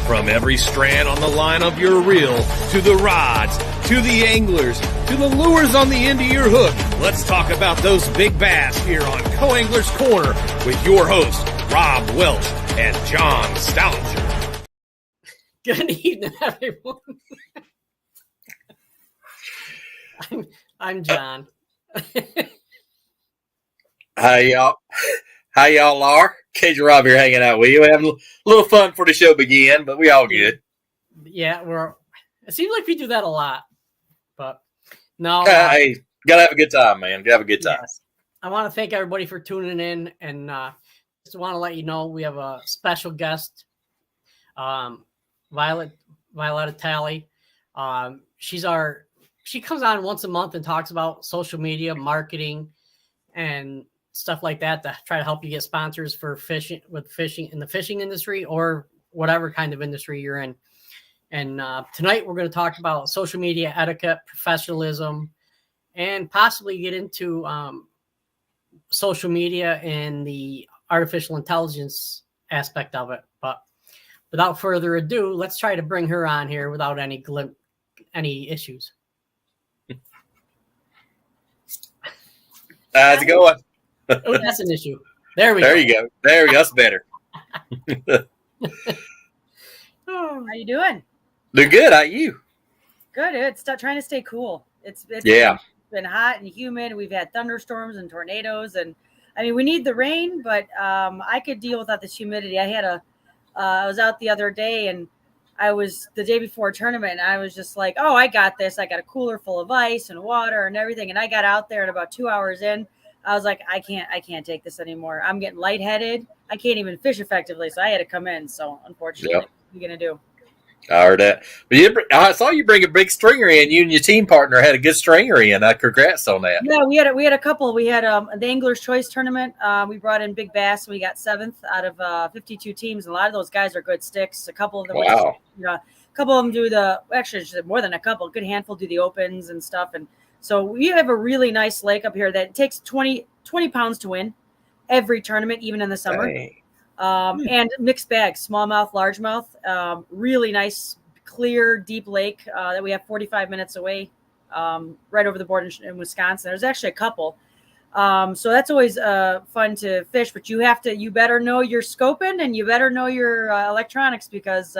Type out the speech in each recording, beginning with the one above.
From every strand on the line of your reel, to the rods, to the anglers, to the lures on the end of your hook, let's talk about those big bass here on Co-Angler's Corner with your hosts, Rob Welch and John Stounger. Good evening, everyone. I'm John. How y'all are? Cage Rob here hanging out with you. We're having a little fun for the show begin, but we all good. Yeah, it seems like we do that a lot, but no. Hey, gotta have a good time, man. Gotta have a good time. Yes. I want to thank everybody for tuning in, and just want to let you know we have a special guest, Violett Talley. She comes on once a month and talks about social media marketing and stuff like that to try to help you get sponsors for fishing in the fishing industry or whatever kind of industry you're in. And tonight we're going to talk about social media etiquette, professionalism, and possibly get into social media and the artificial intelligence aspect of it. But without further ado, let's try to bring her on here without any issues. How's it going? Oh, that's an issue. There we go. There we go. That's better. How you doing? Doing good. How you? Good. It's trying to stay cool. It's been hot and humid. We've had thunderstorms and tornadoes, and I mean we need the rain, but I could deal without this humidity. I was out the other day, and I was the day before a tournament, and I was just like, oh, I got this. I got a cooler full of ice and water and everything, and I got out there, and about 2 hours in, I was like, I can't take this anymore. I'm getting lightheaded. I can't even fish effectively, so I had to come in. So unfortunately, What are you gonna do? I heard that. But I saw you bring a big stringer in. You and your team partner had a good stringer in. Congrats on that. Yeah, we had a couple. We had the Angler's Choice tournament. We brought in big bass. We got 7th out of 52 teams. And a lot of those guys are good sticks. A couple of them, wow. A couple of them do more than a couple. A good handful do the opens and stuff. And so we have a really nice lake up here that takes 20 pounds to win every tournament, even in the summer. Dang. And mixed bags, smallmouth, largemouth, really nice, clear, deep lake that we have 45 minutes away, right over the border in Wisconsin. There's actually a couple. So that's always fun to fish, but you better know your scoping and you better know your electronics because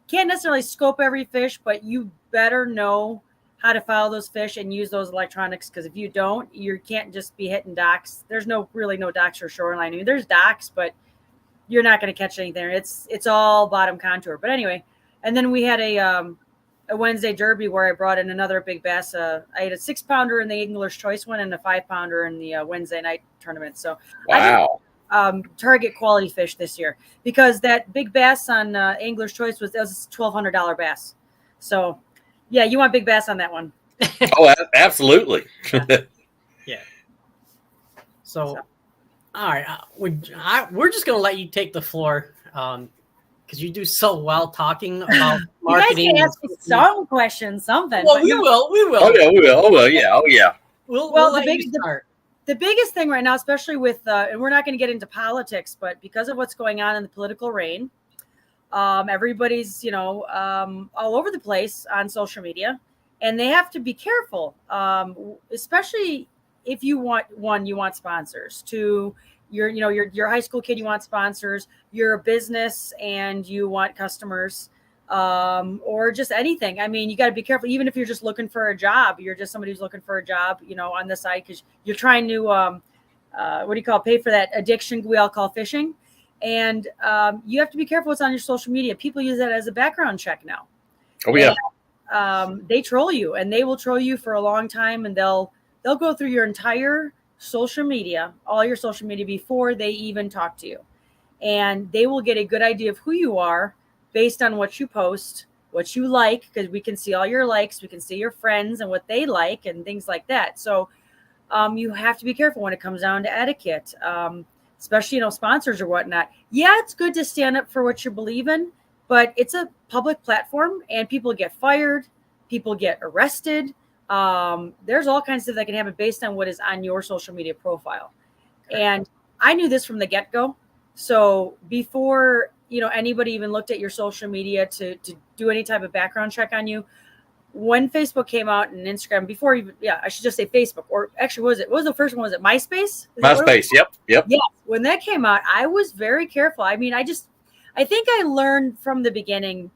can't necessarily scope every fish, but you better know how to follow those fish and use those electronics. Because if you don't, you can't just be hitting docks. There's really no docks or shoreline. I mean, there's docks, but you're not going to catch anything. It's all bottom contour. But anyway, and then we had a Wednesday derby where I brought in another big bass. I had a 6-pounder in the Angler's Choice one and a 5-pounder in the Wednesday night tournament. So wow. I did, target quality fish this year because that big bass on Angler's Choice was a $1,200 bass. So yeah, you want big bass on that one. Oh, absolutely. Yeah. So. All right, we're just going to let you take the floor because you do so well talking about marketing. You guys can ask me some questions, something. Well, we will. Oh, yeah, we will. Oh, well, yeah. Oh, yeah. We'll the biggest thing right now, especially with, and we're not going to get into politics, but because of what's going on in the political reign, everybody's, all over the place on social media, and they have to be careful, especially if you want sponsors. To your high school kid, you want sponsors. You're a business and you want customers, or just anything. I mean, you got to be careful. Even if you're just looking for a job, you're just somebody who's looking for a job, on the side because you're trying to pay for that addiction we all call fishing, and you have to be careful what's on your social media. People use that as a background check now. Oh yeah. And, they troll you, and they will troll you for a long time, and they'll go through your entire social media, all your social media before they even talk to you. And they will get a good idea of who you are based on what you post, what you like, because we can see all your likes, we can see your friends and what they like and things like that. So you have to be careful when it comes down to etiquette, especially, sponsors or whatnot. Yeah, it's good to stand up for what you believe in, but it's a public platform and people get fired, people get arrested. There's all kinds of stuff that can happen based on what is on your social media profile. And I knew this from the get-go. So before anybody even looked at your social media to do any type of background check on you. When Facebook came out and Instagram, before even, I should just say Facebook, or actually, what was the first one? Was it MySpace? MySpace, yep. Yeah. When that came out, I was very careful. I mean, I think I learned from the beginning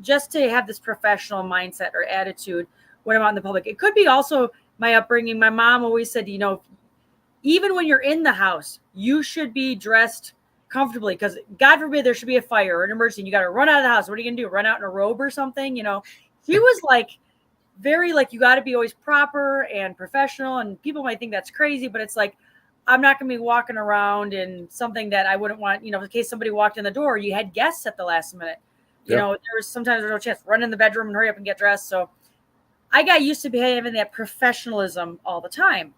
just to have this professional mindset or attitude when I'm out in the public. It could be also my upbringing. My mom always said, even when you're in the house, you should be dressed comfortably, because God forbid there should be a fire or an emergency and you got to run out of the house. What are you going to do? Run out in a robe or something? She was very you got to be always proper and professional, and people might think that's crazy, but it's I'm not going to be walking around in something that I wouldn't want, in case somebody walked in the door, you had guests at the last minute. There was sometimes there's no chance, run in the bedroom and hurry up and get dressed. So I got used to having that professionalism all the time.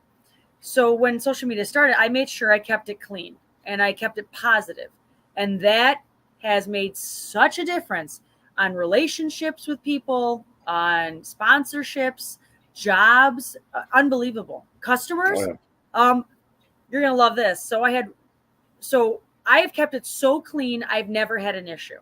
So when social media started, I made sure I kept it clean and I kept it positive. And that has made such a difference on relationships with people, on sponsorships, jobs, unbelievable. Customers, you're going to love this. So I have kept it so clean. I've never had an issue.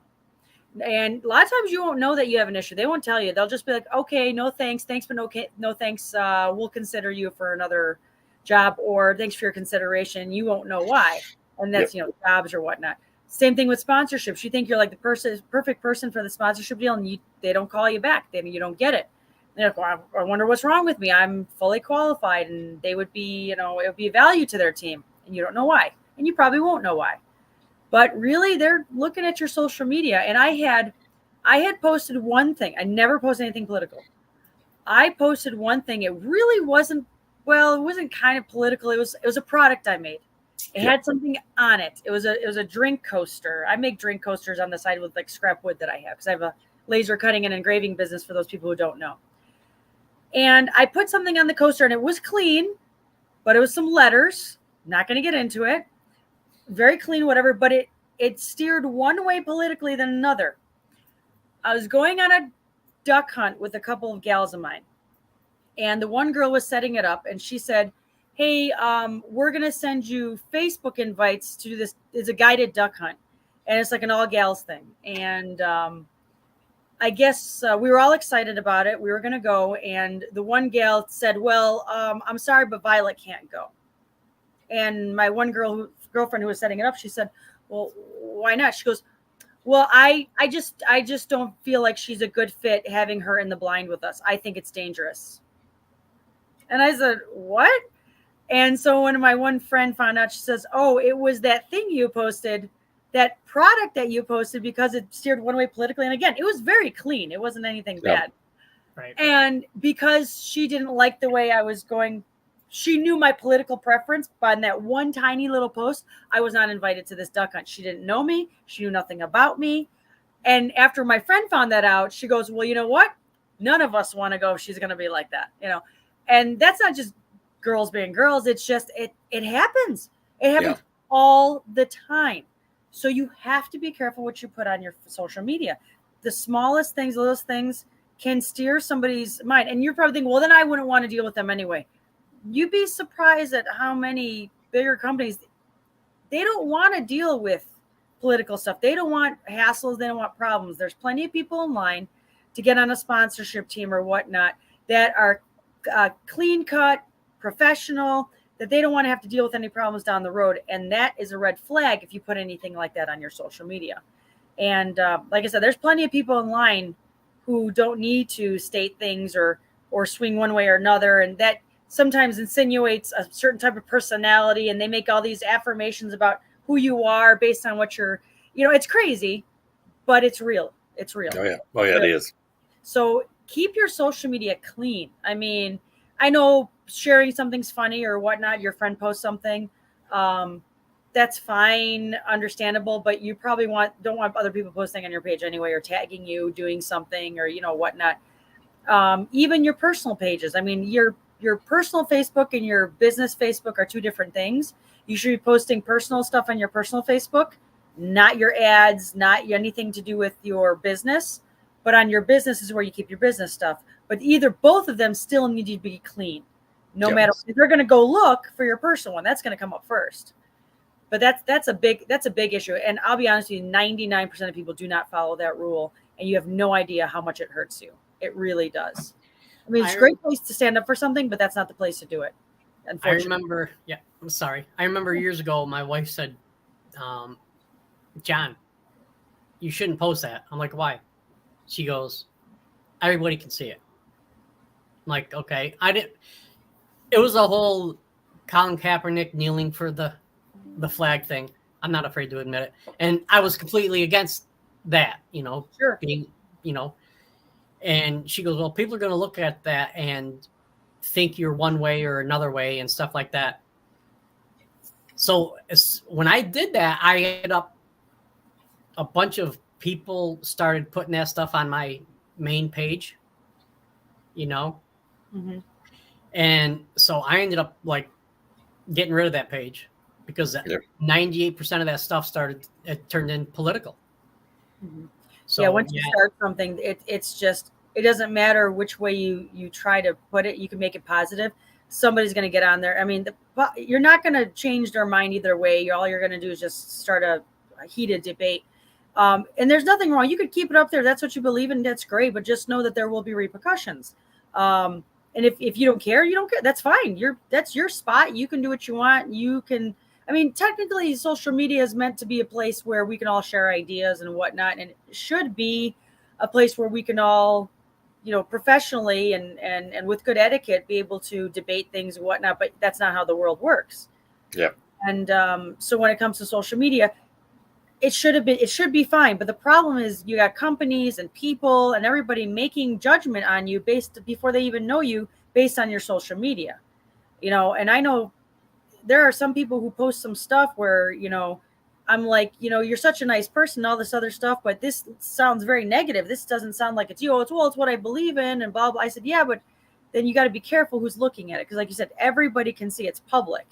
And a lot of times you won't know that you have an issue. They won't tell you. They'll just be like, okay, no thanks. Thanks, but no thanks. We'll consider you for another job, or thanks for your consideration. You won't know why. And that's, jobs or whatnot. Same thing with sponsorships. You think you're like the perfect person for the sponsorship deal, and they don't call you back. Then you don't get it. They're like, well, I wonder what's wrong with me. I'm fully qualified, and they would be, it would be a value to their team, and you don't know why, and you probably won't know why. But really, they're looking at your social media. And I had posted one thing. I never posted anything political. I posted one thing. It really wasn't. Well, it wasn't kind of political. It was a product I made. It had something on it. It was a drink coaster. I make drink coasters on the side with scrap wood that I have, because I have a laser cutting and engraving business, for those people who don't know. And I put something on the coaster, and it was clean, but it was some letters. Not going to get into it. Very clean, whatever. But it steered one way politically than another. I was going on a duck hunt with a couple of gals of mine. And the one girl was setting it up, and she said, hey, we're going to send you Facebook invites to this. It's a guided duck hunt, and it's like an all gals thing. And I guess we were all excited about it. We were going to go. And the one gal said, well, I'm sorry, but Violett can't go. And my one girlfriend who was setting it up, she said, well, why not? She goes, well, I just don't feel like she's a good fit having her in the blind with us. I think it's dangerous. And I said, what? And so when my one friend found out, she says, oh, it was that thing you posted, that product that you posted, because it steered one way politically. And again, it was very clean. It wasn't anything bad. Right. And because she didn't like the way I was going, she knew my political preference. But in that one tiny little post, I was not invited to this duck hunt. She didn't know me. She knew nothing about me. And after my friend found that out, she goes, well, you know what? None of us want to go if she's going to be like that, And that's not just girls being girls. It's just, it happens. It happens all the time. So you have to be careful what you put on your social media. The smallest things, those things can steer somebody's mind. And you're probably thinking, well, then I wouldn't want to deal with them anyway. You'd be surprised at how many bigger companies, they don't want to deal with political stuff. They don't want hassles. They don't want problems. There's plenty of people in line to get on a sponsorship team or whatnot that are clean cut, professional, that they don't want to have to deal with any problems down the road. And that is a red flag if you put anything like that on your social media. And like I said, there's plenty of people in line who don't need to state things or swing one way or another. And that sometimes insinuates a certain type of personality. And they make all these affirmations about who you are based on what you're, it's crazy, but it's real. It's real. Oh yeah, it is. So keep your social media clean. I mean, I know sharing something's funny or whatnot, your friend posts something, that's fine, understandable, but you probably don't want other people posting on your page anyway, or tagging you doing something, or whatnot. Even your personal pages. I mean, your personal Facebook and your business Facebook are two different things. You should be posting personal stuff on your personal Facebook, not your ads, not anything to do with your business. But on your business is where you keep your business stuff. But both of them still need to be clean. No matter if they're going to go look for your personal one, that's going to come up first. But that's a big issue. And I'll be honest with you, 99% of people do not follow that rule, and you have no idea how much it hurts you. It really does. I mean, it's a great place to stand up for something, but that's not the place to do it. Unfortunately. I'm sorry. I remember years ago, my wife said, John, you shouldn't post that. I'm like, why? She goes, everybody can see it. I'm like, okay. It was a whole Colin Kaepernick kneeling for the flag thing. I'm not afraid to admit it. And I was completely against that, Sure. being, and she goes, well, people are going to look at that and think you're one way or another way and stuff like that. So when I did that, I ended up, a bunch of people started putting that stuff on my main page, Mm-hmm. And so I ended up like getting rid of that page because 98% of that stuff turned in political. Mm-hmm. So once you start something, it's just, it doesn't matter which way you try to put it. You can make it positive. Somebody's going to get on there. I mean, you're not going to change their mind either way. All you're going to do is just start a heated debate. And there's nothing wrong. You could keep it up there. That's what you believe in. That's great. But just know that there will be repercussions. And if you don't care, you don't care. That's fine. That's your spot. You can do what you want. Technically social media is meant to be a place where we can all share ideas and whatnot. And it should be a place where we can all, professionally and with good etiquette, be able to debate things and whatnot. But that's not how the world works. Yeah. And so when it comes to social media, it should be fine. But the problem is you got companies and people and everybody making judgment on you before they even know you based on your social media, and I know there are some people who post some stuff where, I'm like, you're such a nice person, all this other stuff, but this sounds very negative. This doesn't sound like it's you. It's what I believe in and blah, blah. I said, yeah, but then you got to be careful who's looking at it. Cause like you said, everybody can see it's public,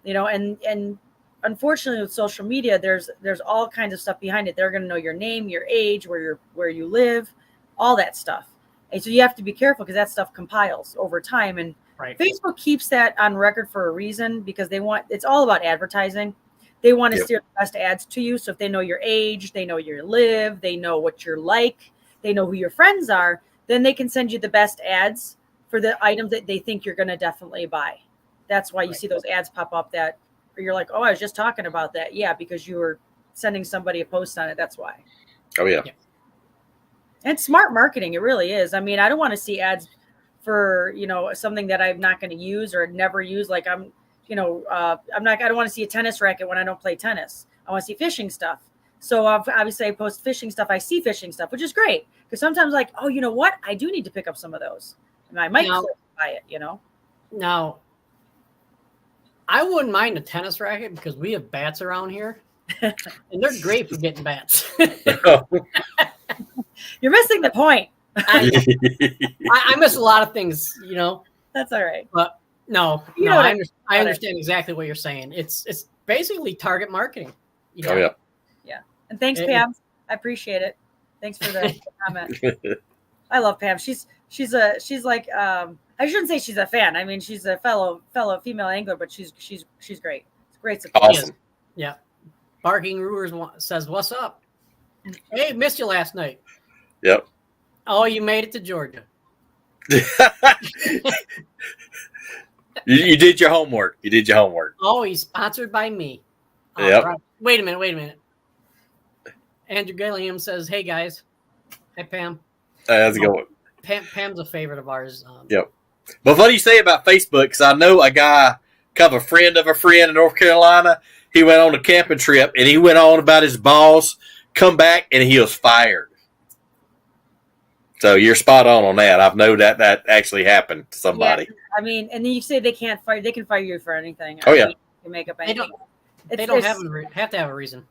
and unfortunately with social media, there's all kinds of stuff behind it. They're going to know your name, your age, where you live, all that stuff. And so you have to be careful because that stuff compiles over time. And right. Facebook keeps that on record for a reason because it's all about advertising. They want to steer the best ads to you. So if they know your age, they know where you live, they know what you're like, they know who your friends are, then they can send you the best ads for the items that they think you're going to definitely buy. That's why you see those ads pop up that you're like, oh, I was just talking about that. Yeah, because you were sending somebody a post on it. That's why. Oh, yeah. And smart marketing. It really is. I mean, I don't want to see ads for, something that I'm not going to use or never use. Like I don't want to see a tennis racket when I don't play tennis. I want to see fishing stuff. So obviously I post fishing stuff. I see fishing stuff, which is great. Because sometimes like, oh, you know what? I do need to pick up some of those. And I might buy it, Now, I wouldn't mind a tennis racket because we have bats around here. And they're great for getting bats. You're missing the point. I miss a lot of things, That's all right. But I understand exactly what you're saying. It's basically target marketing. Oh yeah. Yeah. And thanks, Pam. I appreciate it. Thanks for the comment. I love Pam. She's like I shouldn't say she's a fan. I mean, she's a fellow female angler, but she's great. It's great support. Awesome. Yeah. Barking Rulers says, "What's up? Hey, missed you last night." Yep. Oh, you made it to Georgia. You did your homework. Oh, he's sponsored by me. Yep. Right. Wait a minute. Andrew Gilliam says, "Hey guys." Hey Pam. How's it going? Pam's a favorite of ours. Yep. But what do you say about Facebook? Because I know a guy, kind of a friend of a friend in North Carolina. He went on a camping trip and he went on about his boss, come back, and he was fired. So you're spot on that. I've known that actually happened to somebody. Yeah, I mean, and then you say they can't fire. They can fire you for anything. Oh yeah. You can make up anything. They don't have to have a reason.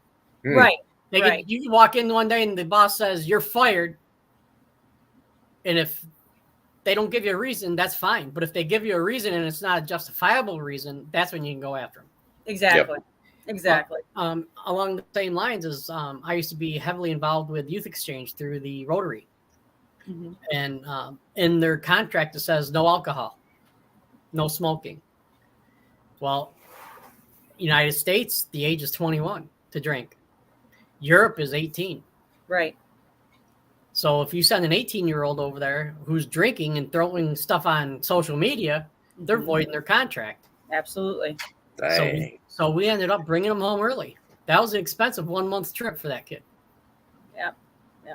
Right. You can walk in one day and the boss says you're fired, and if they don't give you a reason, that's fine. But if they give you a reason and it's not a justifiable reason, that's when you can go after them. Exactly. Yep. Exactly. Along the same lines as I used to be heavily involved with youth exchange through the Rotary. Mm-hmm. And in their contract, it says no alcohol, no smoking. Well, United States, the age is 21 to drink. Europe is 18. Right. So if you send an 18-year-old over there who's drinking and throwing stuff on social media, they're voiding their contract. Absolutely. Dang. So we ended up bringing them home early. That was an expensive 1 month trip for that kid. Yeah.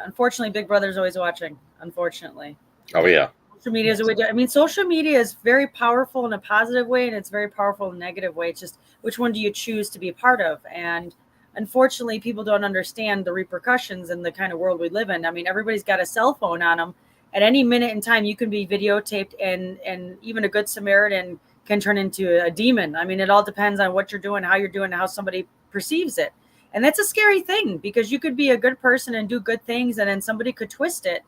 Unfortunately, Big Brother's always watching. Unfortunately. Oh yeah. Social media is a way to, I mean, social media is very powerful in a positive way, and it's very powerful in a negative way. It's just which one do you choose to be a part of? And unfortunately, people don't understand the repercussions in the kind of world we live in. I mean, everybody's got a cell phone on them. At any minute in time, you can be videotaped, and even a good Samaritan can turn into a demon. I mean, it all depends on what you're doing, how you're doing, how somebody perceives it. And that's a scary thing, because you could be a good person and do good things, and then somebody could twist it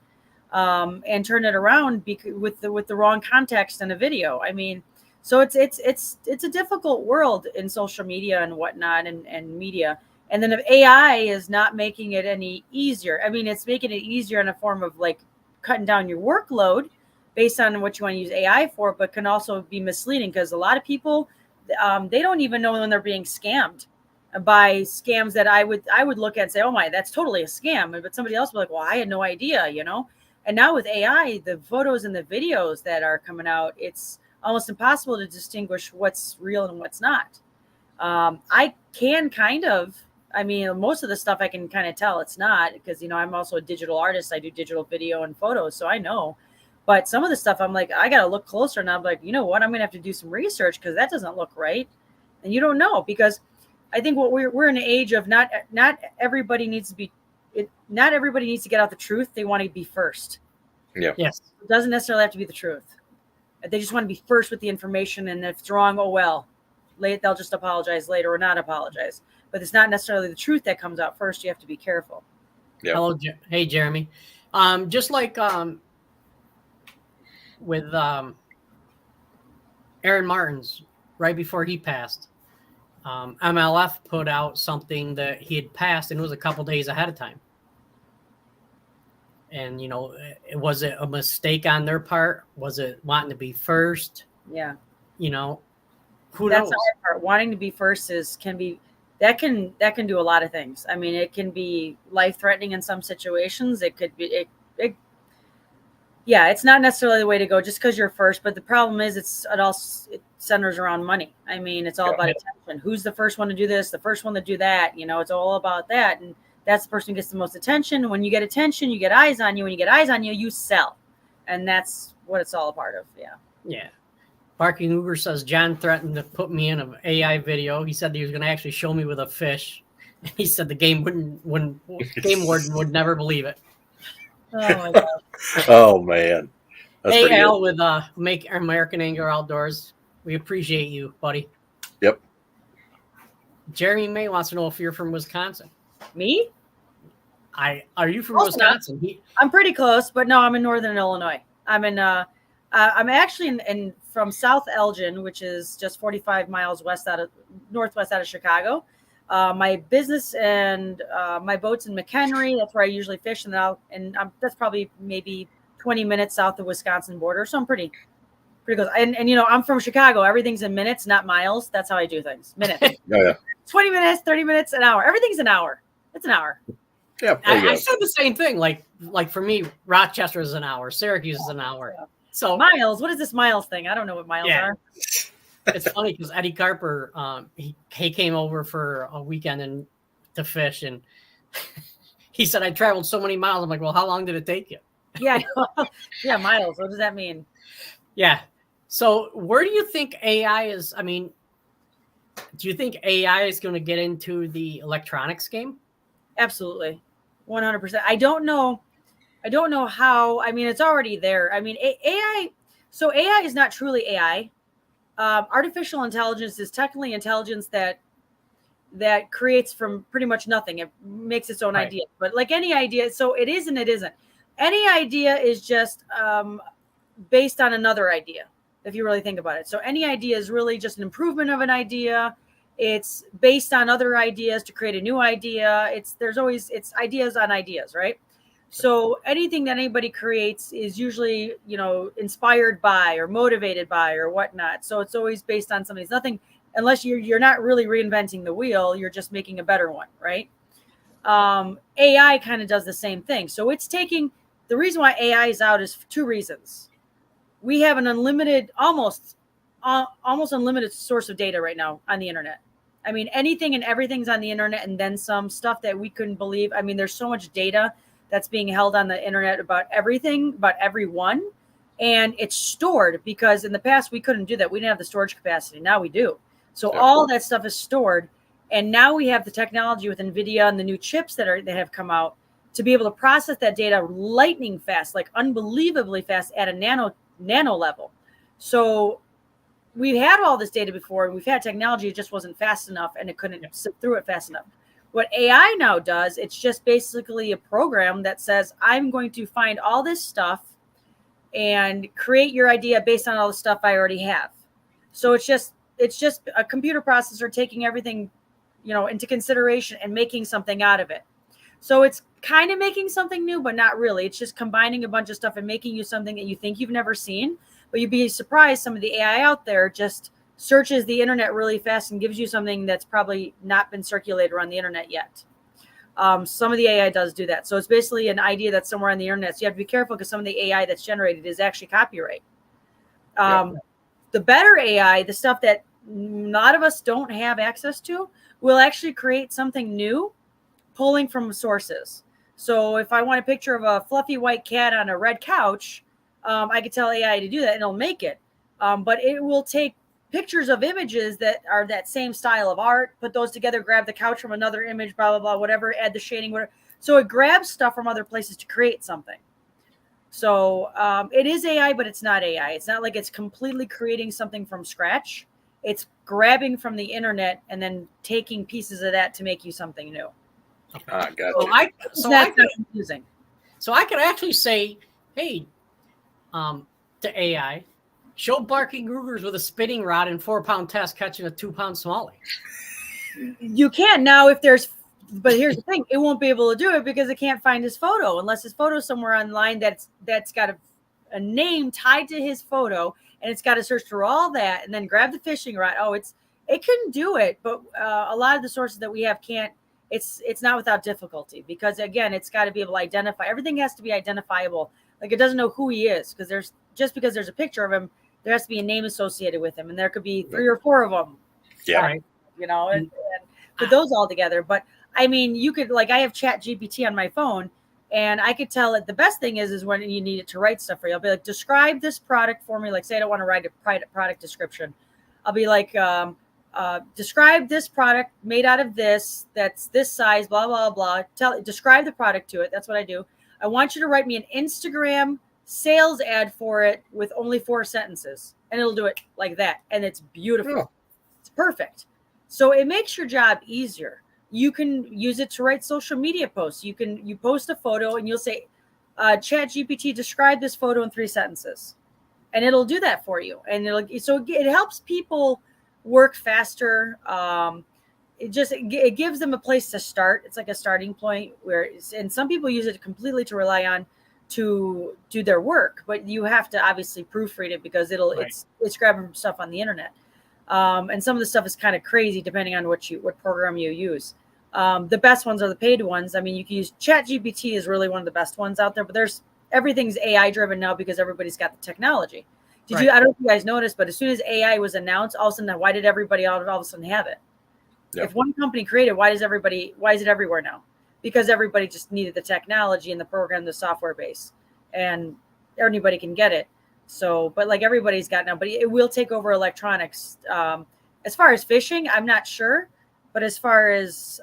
and turn it around with the wrong context in a video. I mean, so it's a difficult world in social media and whatnot, and media. And then if AI is not making it any easier, I mean, it's making it easier in a form of like cutting down your workload based on what you want to use AI for, but can also be misleading, because a lot of people, they don't even know when they're being scammed by scams that I would look at and say, oh my, that's totally a scam. But somebody else will be like, well, I had no idea, you know? And now with AI, the photos and the videos that are coming out, it's almost impossible to distinguish what's real and what's not. I can kind of, I mean, most of the stuff I can kind of tell it's not, because, you know, I'm also a digital artist. I do digital video and photos, so I know. But some of the stuff I'm like, I got to look closer, and I'm like, you know what, I'm going to have to do some research, because that doesn't look right. And you don't know, because I think what we're in an age of not everybody needs to be, not everybody needs to get out the truth. They want to be first. Yeah. Yes. It doesn't necessarily have to be the truth. They just want to be first with the information, and if it's wrong, oh well, they'll just apologize later or not apologize. But it's not necessarily the truth that comes out first. You have to be careful. Yeah. Hello, hey Jeremy. Just like with Aaron Martins, right before he passed, MLF put out something that he had passed, and it was a couple days ahead of time. And, you know, was it a mistake on their part? Was it wanting to be first? Yeah. You know, who That's knows? the hard part. Wanting to be first can do a lot of things. I mean, it can be life-threatening in some situations. It could be, it's not necessarily the way to go just because you're first. But the problem is it centers around money. I mean, it's all about attention. Who's the first one to do this? The first one to do that? You know, it's all about that. And that's the person who gets the most attention. When you get attention, you get eyes on you. When you get eyes on you, you sell. And that's what it's all a part of. Yeah. Yeah. Barking Uber says John threatened to put me in an AI video. He said he was going to actually show me with a fish. He said the game game warden would never believe it. Oh my God. Oh man. That's hey pretty Al good. with Make American Anger Outdoors. We appreciate you, buddy. Yep. Jeremy May wants to know if you're from Wisconsin. Me? Are you from Close Wisconsin? I'm pretty close, but no, I'm in Northern Illinois. I'm I'm actually from South Elgin, which is just 45 miles northwest out of Chicago. My business and my boat's in McHenry. That's where I usually fish, and that's probably maybe 20 minutes south of the Wisconsin border. So I'm pretty close. And you know, I'm from Chicago. Everything's in minutes, not miles. That's how I do things. Minutes. Oh, yeah. 20 minutes, 30 minutes, an hour. Everything's an hour. It's an hour. Yeah. I said the same thing. Like for me, Rochester is an hour. Syracuse is an hour. Yeah. So miles. What is this miles thing? I don't know what miles are. It's funny because Eddie Carper, he came over for a weekend to fish, and he said, I traveled so many miles. I'm like, well, how long did it take you? Yeah. Yeah. Miles. What does that mean? Yeah. So where do you think AI is? I mean, do you think AI is going to get into the electronics game? Absolutely. 100%. I don't know how. I mean, it's already there. I mean, AI. So AI is not truly AI. Artificial intelligence is technically intelligence that creates from pretty much nothing. It makes its own idea. But like any idea, so it is and it isn't. Any idea is just based on another idea, if you really think about it. So any idea is really just an improvement of an idea. It's based on other ideas to create a new idea. It's ideas on ideas, right? So anything that anybody creates is usually, you know, inspired by or motivated by or whatnot. So it's always based on something. unless you're not really reinventing the wheel, you're just making a better one, right? AI kind of does the same thing. So it's taking, the reason why AI is out is for two reasons. We have an unlimited, almost unlimited source of data right now on the internet. I mean, anything and everything's on the internet, and then some stuff that we couldn't believe. I mean, there's so much data that's being held on the internet about everything, about everyone. And it's stored, because in the past we couldn't do that. We didn't have the storage capacity. Now we do. So all that stuff is stored. And now we have the technology with NVIDIA and the new chips that have come out to be able to process that data lightning fast, like unbelievably fast at a nano level. So we've had all this data before, and we've had technology. It just wasn't fast enough, and it couldn't sit through it fast enough. What AI now does, it's just basically a program that says, I'm going to find all this stuff and create your idea based on all the stuff I already have. So it's just a computer processor taking everything, into consideration and making something out of it. So it's kind of making something new, but not really. It's just combining a bunch of stuff and making you something that you think you've never seen. But you'd be surprised, some of the AI out there just searches the internet really fast and gives you something that's probably not been circulated around the internet yet. Some of the AI does do that. So it's basically an idea that's somewhere on the internet. So you have to be careful, because some of the AI that's generated is actually copyright. The better AI, the stuff that a lot of us don't have access to, will actually create something new, pulling from sources. So if I want a picture of a fluffy white cat on a red couch, I could tell AI to do that, and it'll make it. But it will take pictures of images that are that same style of art, put those together, grab the couch from another image, blah, blah, blah, whatever, add the shading, whatever. So it grabs stuff from other places to create something. So it is AI, but it's not AI. It's not like it's completely creating something from scratch. It's grabbing from the internet and then taking pieces of that to make you something new. Gotcha. So I could actually say, hey, to AI, show barking Rugers with a spinning rod and 4-pound test catching a 2-pound smallie. You can now but here's the thing, it won't be able to do it because it can't find his photo, unless his photo's somewhere online that's got a name tied to his photo, and it's got to search through all that and then grab the fishing rod. It can do it, but a lot of the sources that we have can't. It's not without difficulty, because again, it's got to be able to identify. Everything has to be identifiable. Like, it doesn't know who he is, because because there's a picture of him, there has to be a name associated with him, and there could be 3 or 4 of them. Yeah. Right? And put those all together. But I mean, you could, like, I have Chat GPT on my phone, and I could tell it the best thing is when you need it to write stuff for you. I'll be like, describe this product for me. Like, say I don't want to write a product description. I'll be like, describe this product made out of this, that's this size, blah, blah, blah. Describe the product to it. That's what I do. I want you to write me an Instagram sales ad for it with only 4 sentences, and it'll do it like that. And it's beautiful. Oh. It's perfect. So it makes your job easier. You can use it to write social media posts. You post a photo and you'll say, Chat GPT, describe this photo in 3 sentences, and it'll do that for you. And it helps people work faster. It gives them a place to start. It's like a starting point and some people use it completely to rely on to do their work, but you have to obviously proofread it, because it's grabbing stuff on the internet. And some of the stuff is kind of crazy depending on what program you use. The best ones are the paid ones. I mean, you can use ChatGPT is really one of the best ones out there, but everything's AI driven now because everybody's got the technology. I don't know if you guys noticed, but as soon as AI was announced, all of a sudden, why did everybody all of a sudden have it? Yep. If one company created, why is it everywhere now? Because everybody just needed the technology and the program, the software base, and anybody can get it. So, but like everybody's got now, but it will take over electronics. As far as fishing, I'm not sure, but as far as,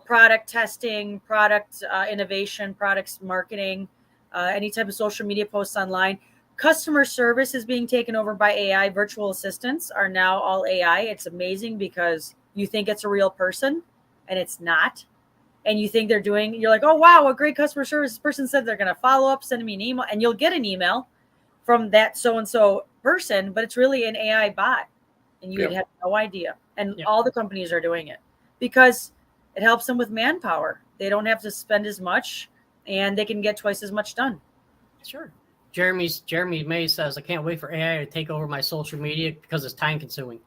product testing, product innovation, products marketing, any type of social media posts online, customer service is being taken over by AI. Virtual assistants are now all AI. It's amazing, because you think it's a real person and it's not. And you think you're like, oh, wow, a great customer service person said they're going to follow up, send me an email, and you'll get an email from that so-and-so person, but it's really an AI bot, and you would have no idea. And all the companies are doing it because it helps them with manpower. They don't have to spend as much, and they can get twice as much done. Sure. Jeremy May says, I can't wait for AI to take over my social media because it's time consuming.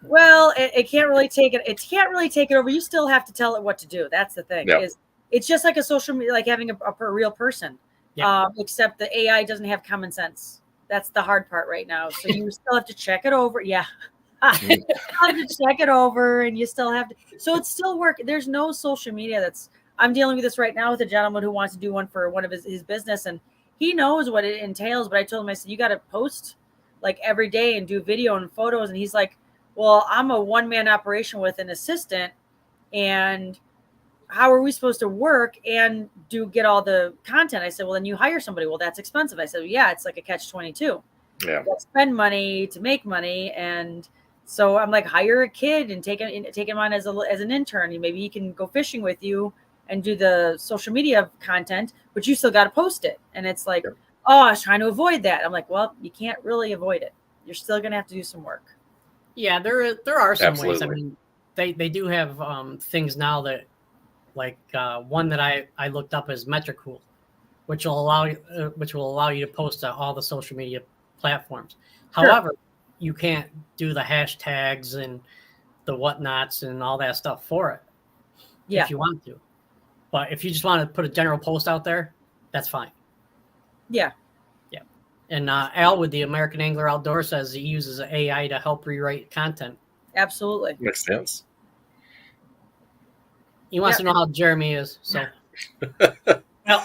Well, it can't really take it. It can't really take it over. You still have to tell it what to do. That's the thing. Yep. Is it's just like a social media, like having a real person. Yep. Except the AI doesn't have common sense. That's the hard part right now. So you still have to check it over. Yeah. You have to check it over, and you still have to. So it's still work. There's no social media that's. I'm dealing with this right now with a gentleman who wants to do one for one of his business, and he knows what it entails. But I told him, I said, you got to post like every day and do video and photos. And he's like, well, I'm a one-man operation with an assistant, and how are we supposed to work and get all the content? I said, well, then you hire somebody. Well, that's expensive. I said, well, yeah, it's like a catch-22. Yeah. You spend money to make money. And so I'm like, hire a kid and take him on as an intern. Maybe he can go fishing with you and do the social media content, but you still got to post it. And it's like, oh, I was trying to avoid that. I'm like, well, you can't really avoid it. You're still going to have to do some work. Yeah, there are some ways. I Absolutely. mean, they do have things now that, like one that I looked up is Metricool, which will allow you to post to all the social media platforms. Sure. However, you can't do the hashtags and the whatnots and all that stuff for it. Yeah. If you want to. But if you just want to put a general post out there, that's fine. Yeah. Yeah. And Al with the American Angler Outdoor says he uses AI to help rewrite content. Absolutely. Makes sense. He wants to know how Jeremy is. So, well,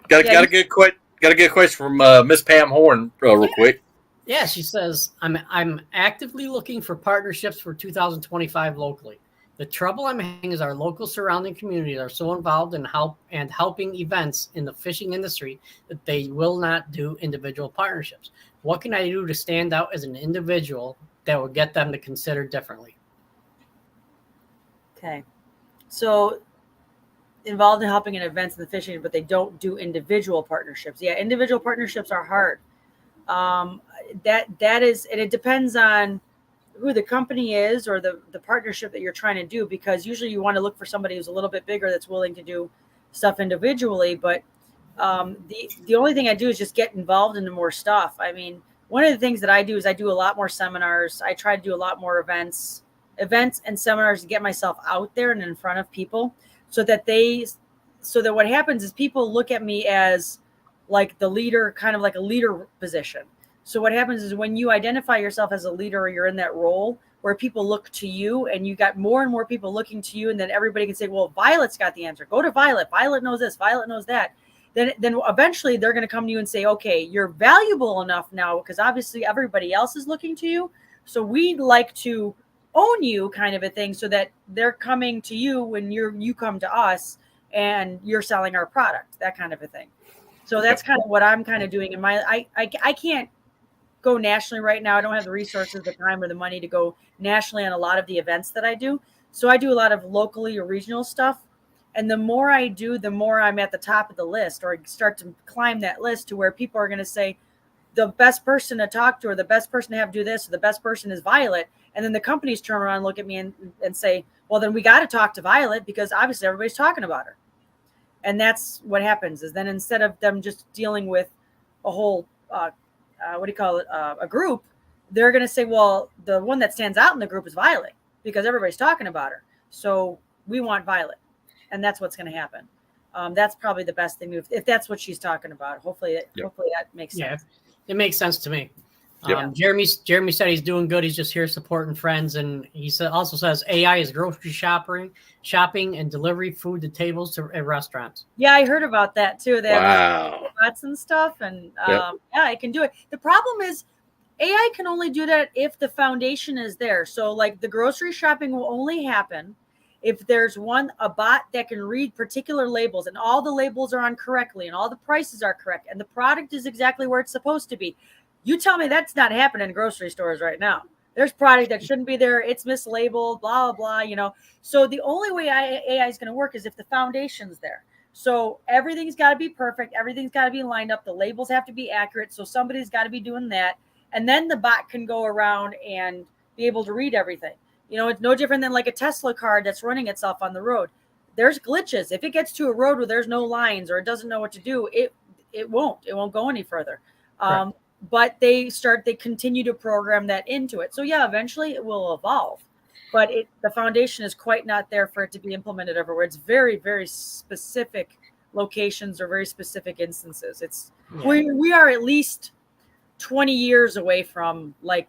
got a good question from Miss Pam Horn, real quick. Yeah, she says, I'm actively looking for partnerships for 2025 locally. The trouble I'm having is our local surrounding communities are so involved in helping events in the fishing industry that they will not do individual partnerships. What can I do to stand out as an individual that will get them to consider differently? Okay. So involved in helping in events in the fishing, but they don't do individual partnerships. Yeah, individual partnerships are hard. That is, and it depends on who the company is or the partnership that you're trying to do, because usually you want to look for somebody who's a little bit bigger that's willing to do stuff individually. But the only thing I do is just get involved into more stuff. I mean, one of the things that I do is I do a lot more seminars. I try to do a lot more events and seminars to get myself out there and in front of people so that what happens is people look at me as like the leader, kind of like a leader position. So what happens is when you identify yourself as a leader or you're in that role where people look to you and you got more and more people looking to you, and then everybody can say, well, Violett's got the answer. Go to Violett. Violett knows this. Violett knows that. Then eventually they're going to come to you and say, okay, you're valuable enough now because obviously everybody else is looking to you. So we'd like to own you, kind of a thing, so that they're coming to you when you come to us and you're selling our product, that kind of a thing. So that's kind of what I'm kind of doing in my, I can't go nationally right now. I don't have the resources, the time, or the money to go nationally on a lot of the events that I do. So I do a lot of locally or regional stuff. And the more I do, the more I'm at the top of the list, or I start to climb that list to where people are going to say the best person to talk to or the best person to have do this or the best person is Violett. And then the companies turn around and look at me and say, well, then we got to talk to Violett because obviously everybody's talking about her. And that's what happens is then instead of them just dealing with a whole, a group, they're going to say, well, the one that stands out in the group is Violett because everybody's talking about her. So we want Violett. And that's what's going to happen. That's probably the best thing if that's what she's talking about. Hopefully that makes sense. Yeah, it makes sense to me. Yep. Jeremy said he's doing good. He's just here supporting friends, and he also says AI is grocery shopping and delivery food to tables at restaurants. Yeah, I heard about that too. They Wow. have bots and stuff, and yeah, it can do it. The problem is AI can only do that if the foundation is there. So like the grocery shopping will only happen if there's a bot that can read particular labels and all the labels are on correctly and all the prices are correct and the product is exactly where it's supposed to be. You tell me that's not happening in grocery stores right now. There's product that shouldn't be there. It's mislabeled, blah, blah, blah, So the only way AI is going to work is if the foundation's there. So everything's got to be perfect. Everything's got to be lined up. The labels have to be accurate. So somebody's got to be doing that. And then the bot can go around and be able to read everything. It's no different than like a Tesla car that's running itself on the road. There's glitches. If it gets to a road where there's no lines or it doesn't know what to do, it won't go any further. but they continue to program that into it. So yeah, eventually it will evolve, but the foundation is quite not there for it to be implemented everywhere. It's very, very specific locations or very specific instances. We are at least 20 years away from like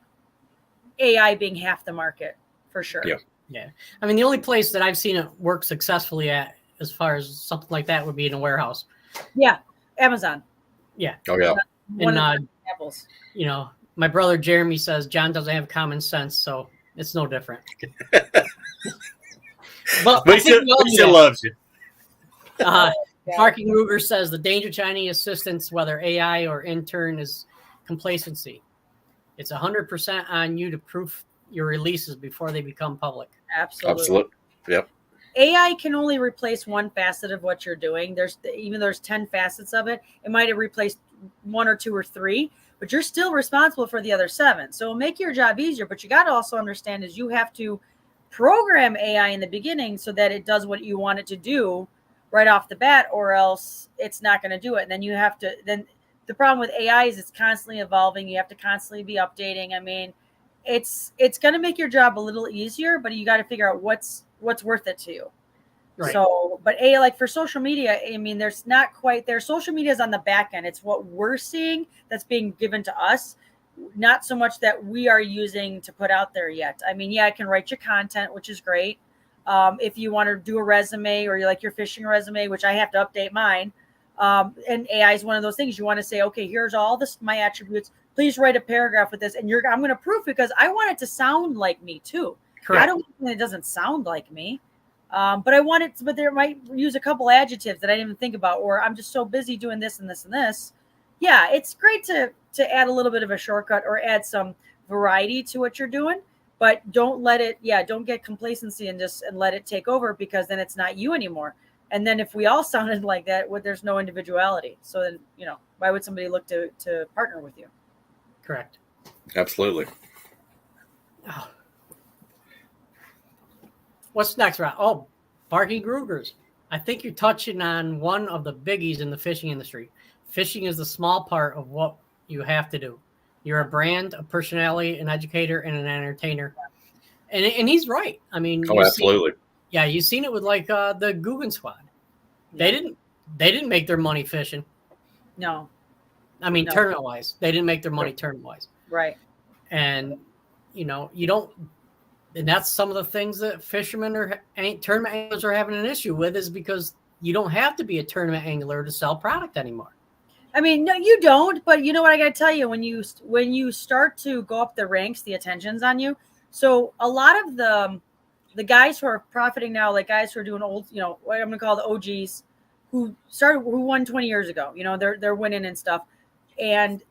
AI being half the market for sure. Yeah. I mean, the only place that I've seen it work successfully at as far as something like that would be in a warehouse. Yeah. Amazon. Yeah. Oh yeah. One of the examples. You know, my brother Jeremy says John doesn't have common sense, so it's no different. But he still loves you. Marky Ruger says the danger to any assistance, whether AI or intern, is complacency. It's 100% on you to proof your releases before they become public. Absolutely. Yep. AI can only replace one facet of what you're doing. There's 10 facets of it. It might have replaced 1 or 2 or 3, but you're still responsible for the other 7. So it'll make your job easier, but you got to also understand is you have to program AI in the beginning so that it does what you want it to do right off the bat, or else it's not going to do it. And then the problem with AI is it's constantly evolving. You have to constantly be updating. I mean, it's going to make your job a little easier, but you got to figure out what's worth it to you. Right. So, but like for social media, I mean, there's not quite there. Social media is on the back end. It's what we're seeing that's being given to us, not so much that we are using to put out there yet. I mean, yeah, I can write you content, which is great. If you want to do a resume or you like your fishing resume, which I have to update mine. And AI is one of those things you want to say, okay, here's all my attributes. Please write a paragraph with this. And I'm going to proof because I want it to sound like me too. Correct. I don't want it doesn't sound like me. But I want it, but there might use a couple adjectives that I didn't even think about, or I'm just so busy doing this and this and this. Yeah, it's great to add a little bit of a shortcut or add some variety to what you're doing, but don't get complacency and let it take over, because then it's not you anymore. And then if we all sounded like that, there's no individuality. So then, why would somebody look to partner with you? Correct. Absolutely. Oh. What's next, Rob? Oh, Barking Grugers. I think you're touching on one of the biggies in the fishing industry. Fishing is the small part of what you have to do. You're a brand, a personality, an educator, and an entertainer. And he's right. I mean, absolutely. You've seen it with like the Guggen Squad. Yeah. They didn't make their money fishing. No. I mean, tournament wise, they didn't make their money tournament wise. Right. And you don't. And that's some of the things that fishermen tournament anglers are having an issue with, is because you don't have to be a tournament angler to sell product anymore. I mean, no, you don't. But you know what I got to tell you, when you start to go up the ranks, the attention's on you. So a lot of the guys who are profiting now, like guys who are doing old, what I'm going to call the OGs, who won 20 years ago, they're winning and stuff. And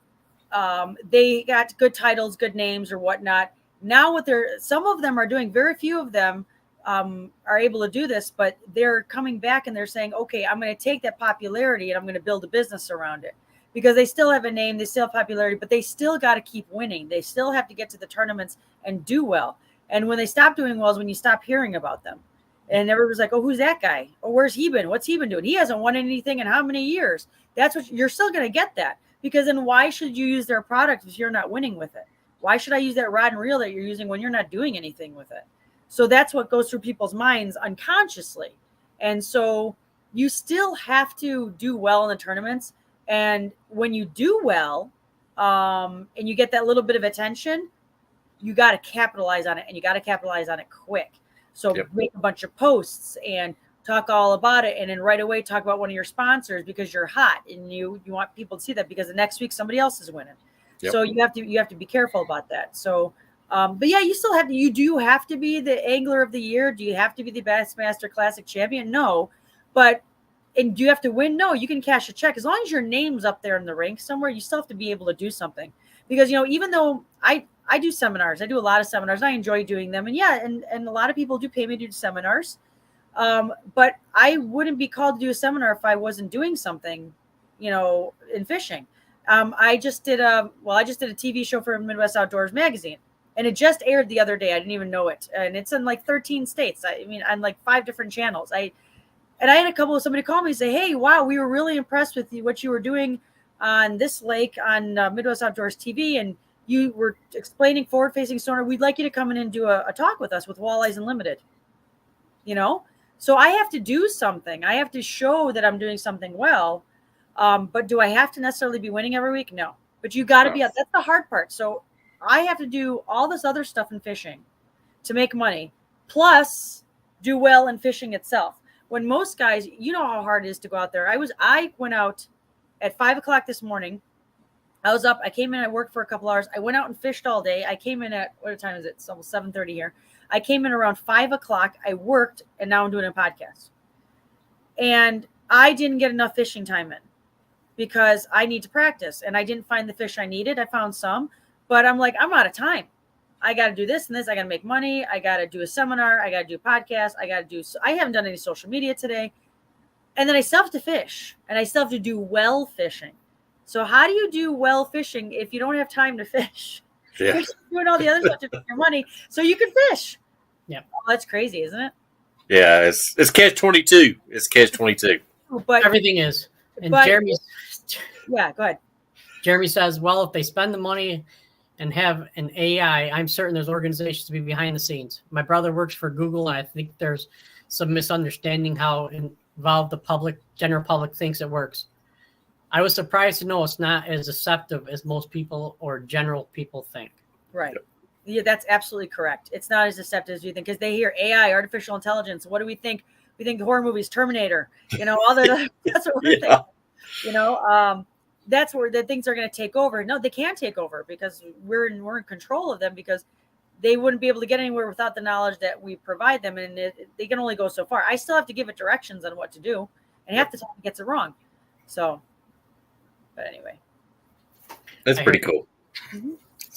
they got good titles, good names or whatnot. Now some of them are doing, very few of them are able to do this, but they're coming back and they're saying, okay, I'm going to take that popularity and I'm going to build a business around it, because they still have a name, they still have popularity, but they still got to keep winning. They still have to get to the tournaments and do well. And when they stop doing well is when you stop hearing about them. And everybody's like, oh, who's that guy? Oh, where's he been? What's he been doing? He hasn't won anything in how many years? That's what you're still going to get that, because then why should you use their product if you're not winning with it? Why should I use that rod and reel that you're using when you're not doing anything with it? So that's what goes through people's minds unconsciously. And so you still have to do well in the tournaments. And when you do well, and you get that little bit of attention, you got to capitalize on it, and you got to capitalize on it quick. So make a bunch of posts and talk all about it. And then right away talk about one of your sponsors, because you're hot and you want people to see that, because the next week somebody else is winning. Yep. So you have to be careful about that. So, but yeah, you do have to be the angler of the year. Do you have to be the Bassmaster Classic champion? No, and do you have to win? No, you can cash a check as long as your name's up there in the rank somewhere. You still have to be able to do something, because even though I do seminars, I do a lot of seminars. I enjoy doing them, and and a lot of people do pay me to do seminars. But I wouldn't be called to do a seminar if I wasn't doing something, in fishing. I just did a TV show for Midwest Outdoors magazine, and it just aired the other day. I didn't even know it. And it's in like 13 states. I mean, on like 5 different channels. I had somebody call me and say, hey, wow, we were really impressed with what you were doing on this lake on Midwest Outdoors TV, and you were explaining forward-facing sonar. We'd like you to come in and do a talk with us with Walleyes Unlimited. So I have to do something. I have to show that I'm doing something well. But do I have to necessarily be winning every week? No. But you got to be. That's the hard part. So I have to do all this other stuff in fishing to make money, plus do well in fishing itself. When most guys, you know how hard it is to go out there. I went out at 5:00 this morning. I was up. I came in. I worked for a couple hours. I went out and fished all day. I came in at, what time is it? It's almost 7:30 here. I came in around 5:00. I worked, and now I'm doing a podcast. And I didn't get enough fishing time in because I need to practice, and I didn't find the fish I needed. I found some, but I'm like, I'm out of time. I got to do this and this. I got to make money. I got to do a seminar. I got to do a podcast. I haven't done any social media today. And then I still have to fish, and I still have to do well fishing. So how do you do well fishing if you don't have time to fish? Yeah. You're doing all the other stuff to make your money so you can fish. Yeah. Oh, that's crazy, isn't it? Yeah, it's catch-22. It's catch-22. But Everything is. And yeah, go ahead. Jeremy says, well, if they spend the money and have an AI, I'm certain there's organizations to be behind the scenes. My brother works for Google, and I think there's some misunderstanding how involved the general public thinks it works. I was surprised to know it's not as deceptive as most people or general people think. Right. Yeah, that's absolutely correct. It's not as deceptive as you think, because they hear AI, artificial intelligence. What do we think? We think the horror movies, Terminator, all that. That's what we're thinking. That's where the things are going to take over. No, they can't take over because we're in control of them, because they wouldn't be able to get anywhere without the knowledge that we provide them. And they can only go so far. I still have to give it directions on what to do. And half the time it gets it wrong. So, but anyway. That's pretty cool. Mm-hmm.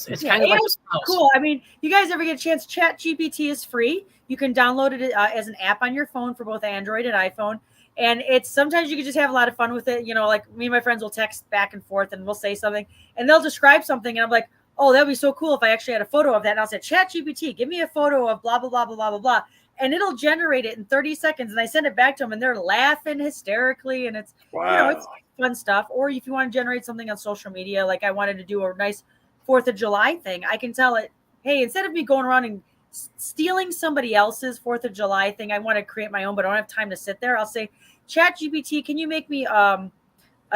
It's kind of like cool. I mean, you guys ever get a chance? ChatGPT is free. You can download it as an app on your phone for both Android and iPhone. And it's sometimes you can just have a lot of fun with it. Like me and my friends will text back and forth, and we'll say something, and they'll describe something, and I'm like, oh, that'd be so cool if I actually had a photo of that. And I'll say, ChatGPT, give me a photo of blah, blah, blah, blah, blah, blah, blah. And it'll generate it in 30 seconds. And I send it back to them, and they're laughing hysterically. And it's, it's fun stuff. Or if you want to generate something on social media, like I wanted to do a nice 4th of July thing, I can tell it, hey, instead of me going around and stealing somebody else's 4th of July thing, I want to create my own, but I don't have time to sit there. I'll say, ChatGPT, can you make me a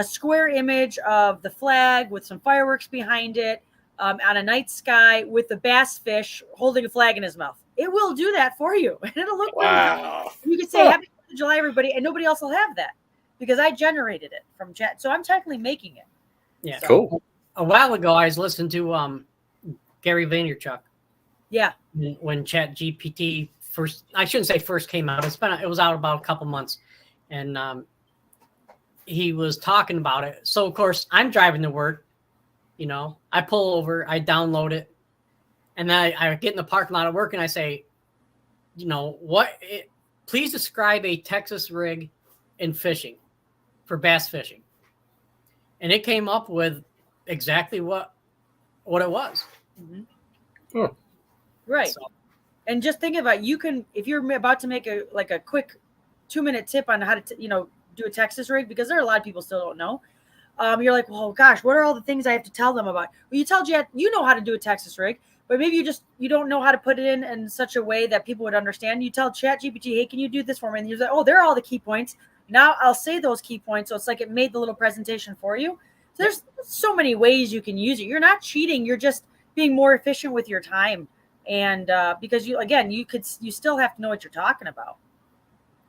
square image of the flag with some fireworks behind it on a night sky with the bass fish holding a flag in his mouth? It will do that for you. And it'll look really good. You can say, Happy 4th of July, everybody, and nobody else will have that because I generated it from chat. So I'm technically making it. Yeah. So. Cool. A while ago, I was listening to Gary Vaynerchuk. Yeah. When ChatGPT first came out. It was out about a couple months, and he was talking about it. So of course, I'm driving to work. I pull over, I download it, and then I get in the parking lot at work, and I say, please describe a Texas rig in fishing for bass fishing, and it came up with exactly what it was. Mm-hmm. Oh. Right. So, and just think about, you can, if you're about to make a quick 2-minute tip on how to do a Texas rig, because there are a lot of people still don't know. You're like, well, gosh, what are all the things I have to tell them about? Well, you tell Jet, you know how to do a Texas rig, but maybe you don't know how to put it in such a way that people would understand. You tell ChatGPT, hey, can you do this for me? And you're like, oh, there are all the key points. Now I'll say those key points. So it's like it made the little presentation for you. So there's so many ways you can use it. You're not cheating. You're just being more efficient with your time. And because you still have to know what you're talking about.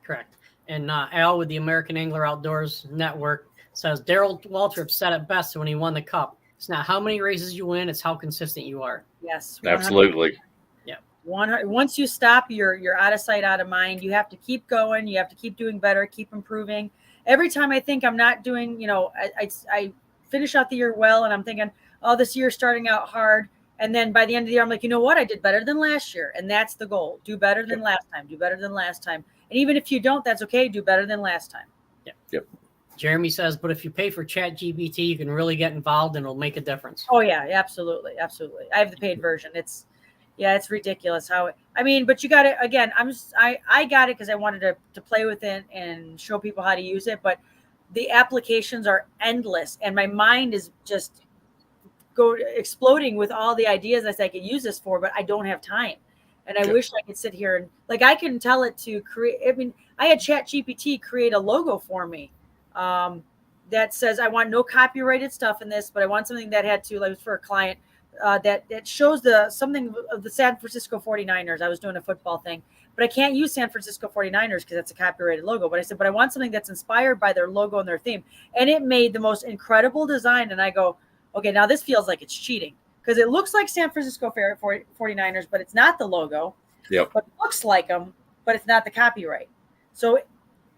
Correct. And Al with the American Angler Outdoors Network says Darrell Waltrip said it best when he won the Cup. It's not how many races you win; it's how consistent you are. Yes, 100%. Absolutely. Yeah. 100. Once you stop, you're out of sight, out of mind. You have to keep going. You have to keep doing better, keep improving. Every time I think I'm not doing, I finish out the year well, and I'm thinking, oh, this year's starting out hard. And then by the end of the year, I'm like, you know what? I did better than last year. And that's the goal. Do better than last time. Do better than last time. And even if you don't, that's okay. Do better than last time. Yeah. Yep. Jeremy says, but if you pay for ChatGPT, you can really get involved and it'll make a difference. Oh, yeah, absolutely. Absolutely. I have the paid version. It's ridiculous but you got it. Again, I got it because I wanted to play with it and show people how to use it. But the applications are endless, and my mind is just exploding with all the ideas I could use this for, but I don't have time. And I wish I could sit here and like I can tell it to create. I mean, I had ChatGPT create a logo for me that says I want no copyrighted stuff in this, but I want something that had to, like for a client that shows something of the San Francisco 49ers. I was doing a football thing, but I can't use San Francisco 49ers because that's a copyrighted logo. But I said, but I want something that's inspired by their logo and their theme. And it made the most incredible design. And I go, okay, now this feels like it's cheating because it looks like San Francisco 49ers, but it's not the logo. Yep. But it looks like them, but it's not the copyright. So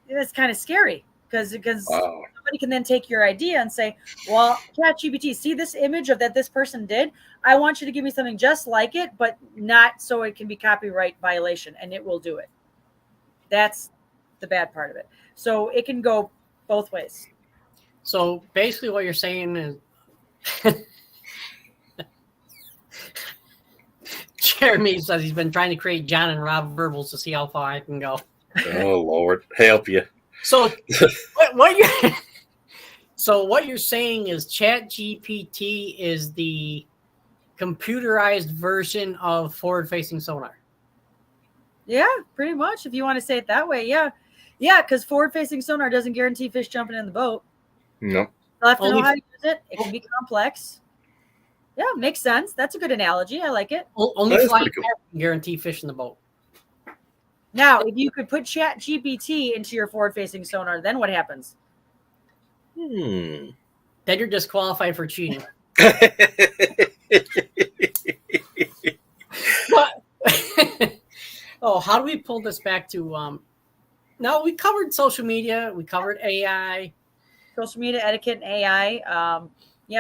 it's kind of scary because somebody can then take your idea and say, well, ChatGPT, see this image of that this person did? I want you to give me something just like it, but not so it can be copyright violation, and it will do it. That's the bad part of it. So it can go both ways. So basically what you're saying is Jeremy says he's been trying to create John and Rob verbals to see how far I can go. Oh, Lord, help you. So what you're saying is ChatGPT is the computerized version of forward-facing sonar. Yeah, pretty much. If you want to say it that way, yeah, because forward-facing sonar doesn't guarantee fish jumping in the boat. No. You'll have to know how to use it. It can be complex. Yeah, makes sense. That's a good analogy. I like it. Only flying can guarantee fish in the boat. Now, if you could put ChatGPT into your forward-facing sonar, then what happens? Then you're disqualified for cheating. How do we pull this back to? No, we covered social media. We covered AI. Social media etiquette and AI.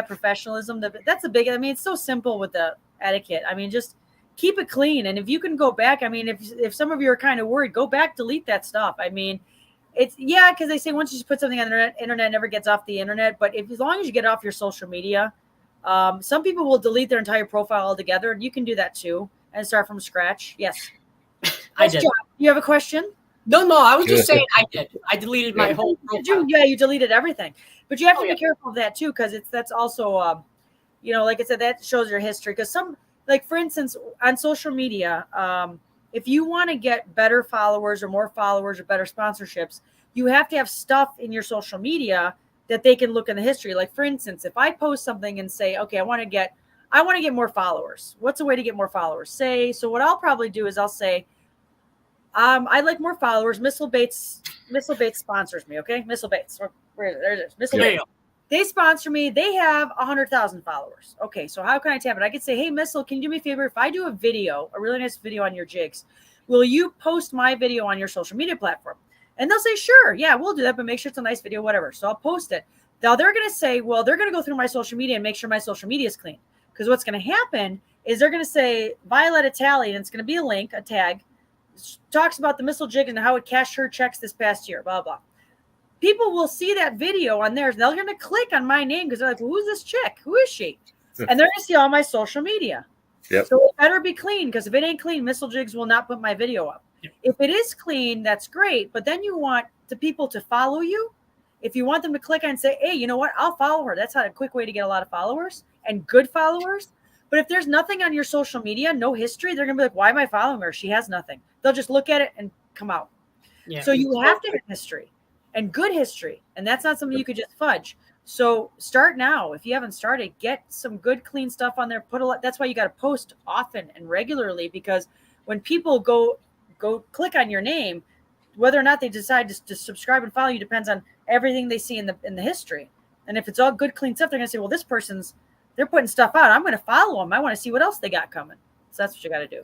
Professionalism. That's a big. I mean, it's so simple with the etiquette. I mean, just keep it clean. And if you can go back, I mean, if some of you are kind of worried, go back, delete that stuff. I mean, it's because they say once you put something on the internet never gets off the internet. But as long as you get off your social media, some people will delete their entire profile altogether. And you can do that too and start from scratch. Yes, I did. John, you have a question? No, I was just saying I did. I deleted my whole profile. You deleted everything. But you have to be careful of that too, because that's also, like I said, that shows your history. Because like for instance, on social media, if you want to get better followers or more followers or better sponsorships, you have to have stuff in your social media that they can look in the history. Like for instance, if I post something and say, okay, I want to get more followers. What's a way to get more followers? So what I'll probably do is I'll say, I'd like more followers. Missile Baits sponsors me. Okay. Missile Baits. Where is it? There it is. Missile Baits. They sponsor me. They have 100,000 followers. Okay. So how can I tap it? I could say, hey, Missile, can you do me a favor? If I do a really nice video on your jigs, will you post my video on your social media platform? And they'll say, sure. Yeah, we'll do that. But make sure it's a nice video, whatever. So I'll post it. Now they're going to say, well, they're going to go through my social media and make sure my social media is clean. Because what's going to happen is they're going to say Violett at Talley, and it's going to be a link, a tag, talks about the missile jig and how it cashed her checks this past year, blah, blah. People will see that video on theirs. They're going to click on my name because they're like, who's this chick? Who is she? And they're going to see all my social media. Yep. So it better be clean, because if it ain't clean, Missile Jigs will not put my video up. Yep. If it is clean, that's great. But then you want the people to follow you. If you want them to click on and say, hey, you know what? I'll follow her. That's a quick way to get a lot of followers and good followers. But if there's nothing on your social media, no history, they're going to be like, why am I following her? She has nothing. They'll just look at it and come out. Yeah. So you have to have history and good history. And that's not something you could just fudge. So start now. If you haven't started, get some good, clean stuff on there. That's why you got to post often and regularly, because when people go click on your name, whether or not they decide to subscribe and follow you depends on everything they see in the history. And if it's all good, clean stuff, they're going to say, well, this person's, they're putting stuff out. I'm going to follow them. I want to see what else they got coming. So that's what you got to do.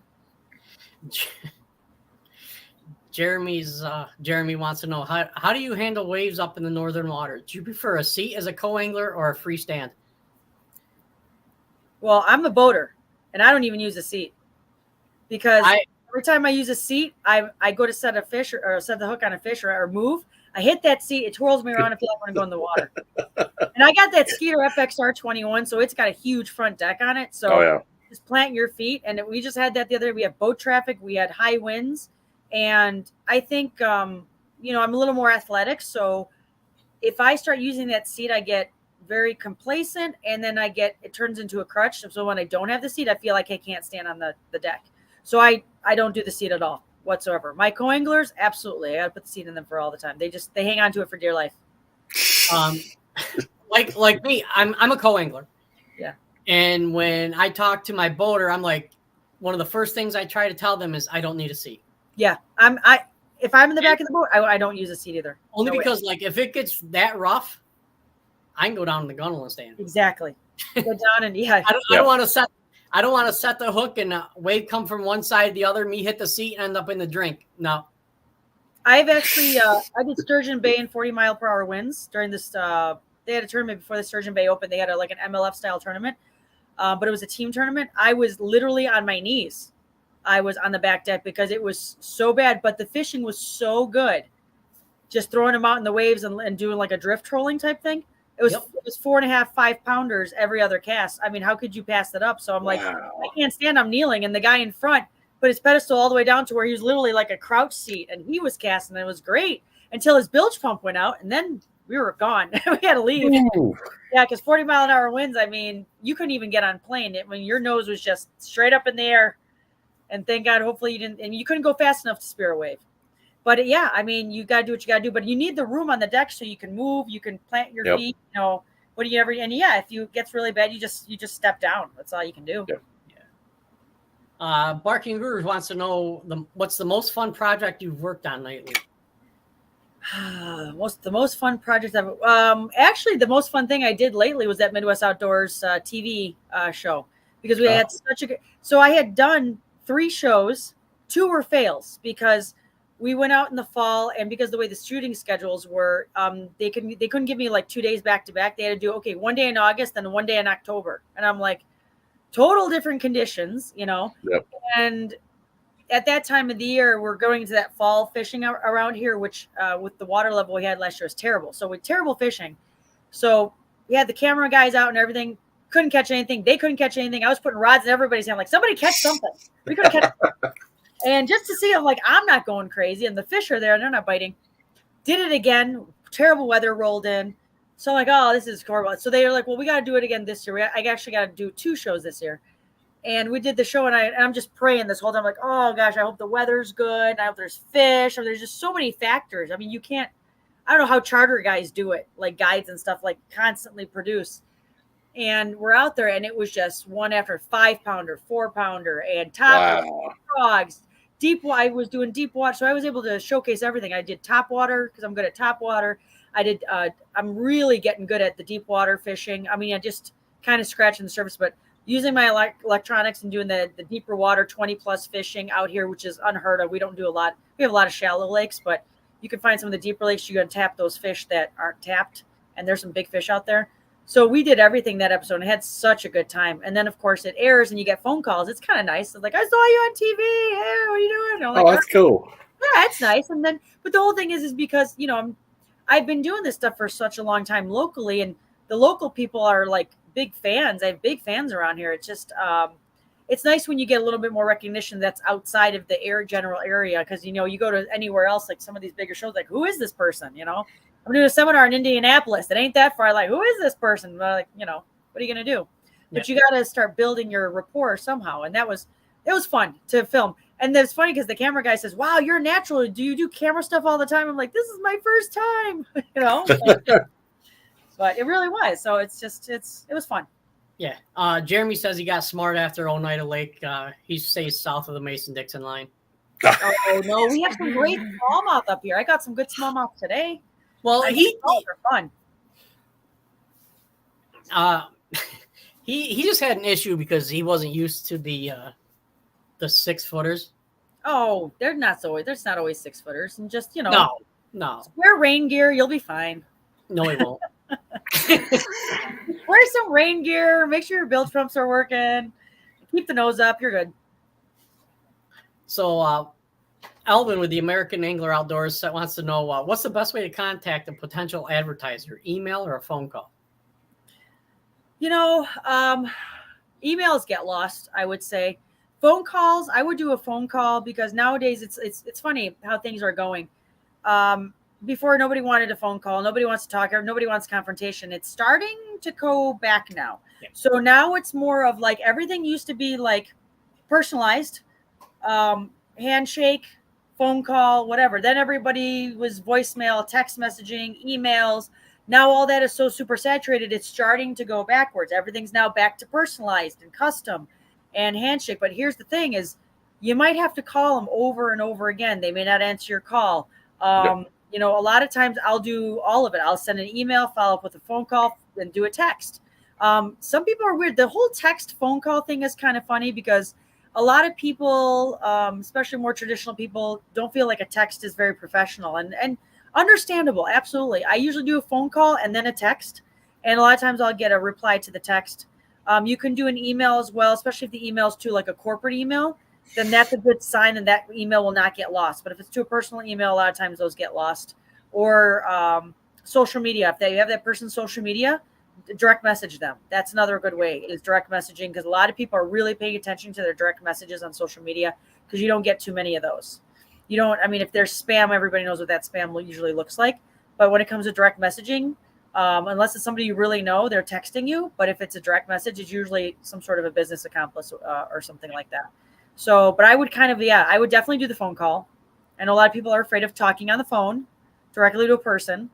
Jeremy wants to know, how do you handle waves up in the northern waters? Do you prefer a seat as a co-angler or a free stand? Well, I'm a boater, and I don't even use a seat, because every time I use a seat, I go to set a fish or set the hook on a fish or move. I hit that seat, it twirls me around. I feel like I want to go in the water. And I got that Skeeter FXR 21, so it's got a huge front deck on it. So just plant your feet. And we just had that the other day. We had boat traffic. We had high winds. And I think, I'm a little more athletic. So if I start using that seat, I get very complacent, and then it turns into a crutch. So when I don't have the seat, I feel like I can't stand on the deck. So I don't do the seat at all whatsoever. My co-anglers, absolutely. I got to put the seat in them for all the time. They hang on to it for dear life. Like me, I'm a co-angler. Yeah. And when I talk to my boater, I'm like, one of the first things I try to tell them is I don't need a seat. Yeah. If I'm in the back of the boat, I don't use a seat either. Only because like if it gets that rough, I can go down in the gunnel and stand. Exactly. Go down and I don't want to set the hook and wave come from one side, the other, me hit the seat and end up in the drink. No. I've actually I did Sturgeon Bay in 40-mile-per-hour winds during this. They had a tournament before the Sturgeon Bay Open. They had an MLF style tournament, but it was a team tournament. I was literally on my knees. I was on the back deck because it was so bad, but the fishing was so good. Just throwing them out in the waves and doing like a drift trolling type thing. It was 4.5, 5 pounders every other cast. I mean, how could you pass that up? So I'm like, I can't stand. I'm kneeling, and the guy in front put his pedestal all the way down to where he was literally like a crouch seat, and he was casting. And it was great until his bilge pump went out, and then we were gone. We had to leave. Ooh. Yeah, because 40-mile-an-hour winds. I mean, you couldn't even get on plane. When your nose was just straight up in the air. And thank God, hopefully you didn't, and you couldn't go fast enough to spear a wave. But yeah, I mean, you got to do what you got to do, but you need the room on the deck so you can move, you can plant your feet, and if it gets really bad, you just step down. That's all you can do. Yep. Yeah. Barking Gurus wants to know what's the most fun project you've worked on lately? The most fun project actually the most fun thing I did lately was that Midwest Outdoors TV show, because we had such a good, so I had done 3 shows, 2 were fails because we went out in the fall, and because the way the shooting schedules were, they couldn't give me like 2 days back to back. They had to do one day in August and 1 day in October, and I'm like, total different conditions, Yep. And at that time of the year, we're going into that fall fishing around here, which with the water level we had last year was terrible. So with terrible fishing, so we had the camera guys out and everything. Couldn't catch anything. They couldn't catch anything. I was putting rods in everybody's hand, like, somebody catch something. We couldn't catch And just to see, I'm like, I'm not going crazy. And the fish are there and they're not biting. Did it again. Terrible weather rolled in. So I'm like, oh, this is horrible. So they were like, well, we got to do it again this year. I actually got to do 2 shows this year. And we did the show, and I'm just praying this whole time, like, oh, gosh, I hope the weather's good. I hope there's fish. Or there's just so many factors. I mean, I don't know how charter guys do it, like guides and stuff, like constantly produce. And we're out there, and it was just one after 5-pounder, 4-pounder, and top frogs. I was doing deep water, so I was able to showcase everything. I did top water because I'm good at top water. I'm really getting good at the deep water fishing. I mean, I just kind of scratching the surface, but using my electronics and doing the deeper water 20+ fishing out here, which is unheard of. We don't do a lot. We have a lot of shallow lakes, but you can find some of the deeper lakes. You're going to tap those fish that aren't tapped, and there's some big fish out there. So we did everything that episode and had such a good time. And then, of course, it airs and you get phone calls. It's kind of nice. It's like, I saw you on TV. Hey, what are you doing? Like, that's cool. Yeah, it's nice. And then, but the whole thing is because, I've been doing this stuff for such a long time locally, and the local people are like big fans. I have big fans around here. It's just, it's nice when you get a little bit more recognition that's outside of the general area. Cause you go to anywhere else, like some of these bigger shows, like, who is this person? I'm doing a seminar in Indianapolis. It ain't that far. Like, who is this person? Like, what are you going to do? But you got to start building your rapport somehow. And it was fun to film. And it's funny because the camera guy says, wow, you're natural. Do you do camera stuff all the time? I'm like, this is my first time, but it really was. So it was fun. Yeah. Jeremy says he got smart after Oneida Lake. He stays south of the Mason-Dixon line. Oh, no. We have some great smallmouth up here. I got some good smallmouth today. Well, he fun. He just had an issue because he wasn't used to the 6-footers. Oh, there's not always 6-footers, and just no. Wear rain gear, you'll be fine. No, he won't. Wear some rain gear. Make sure your bilge pumps are working. Keep the nose up. You're good. So, Alvin with the American Angler Outdoors wants to know what's the best way to contact a potential advertiser, email or a phone call? Emails get lost, I would say. Phone calls, I would do a phone call because nowadays it's funny how things are going. before nobody wanted a phone call, nobody wants to talk, or nobody wants confrontation. It's starting to go back now. Yeah. So now it's more of like everything used to be like personalized, handshake, phone call, whatever. Then everybody was voicemail, text messaging, emails. Now all that is so super saturated, it's starting to go backwards. Everything's now back to personalized and custom and handshake. But here's the thing is you might have to call them over and over again. They may not answer your call. You know, a lot of times I'll do all of it. I'll send an email, follow up with a phone call, and do a text. Some people are weird. The whole text phone call thing is kind of funny because a lot of people, especially more traditional people, don't feel like a text is very professional and understandable. Absolutely. I usually do a phone call and then a text. And a lot of times I'll get a reply to the text. You can do an email as well, especially if the email is to like a corporate email, then that's a good sign and that email will not get lost. But if it's to a personal email, a lot of times those get lost. Or social media. If you have that person's social media, direct message them. That's another good way is direct messaging because a lot of people are really paying attention to their direct messages on social media because you don't get too many of those. You don't, I mean, if there's spam, everybody knows what that spam usually looks like. But when it comes to direct messaging, unless it's somebody you really know, they're texting you. But if it's a direct message, it's usually some sort of a business accomplice or something like that. So, but I would I would definitely do the phone call. I know a lot of people are afraid of talking on the phone directly to a person.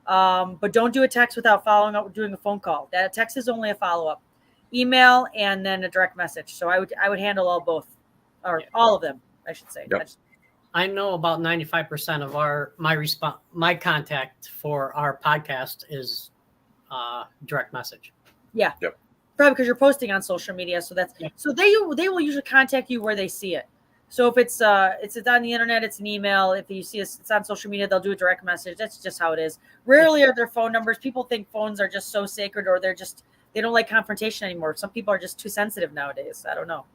But don't do a text without following up with doing a phone call. That text is only a follow-up. Email and then a direct message. So I would handle all of them, I should say. Yep. I know about 95% of my contact for our podcast is direct message. Yeah. Yep. Probably because you're posting on social media. So so they will usually contact you where they see it. So if it's on the internet, it's an email. If you see it's on social media, they'll do a direct message. That's just how it is. Rarely are there phone numbers. People think phones are just so sacred or they don't like confrontation anymore. Some people are just too sensitive nowadays. I don't know.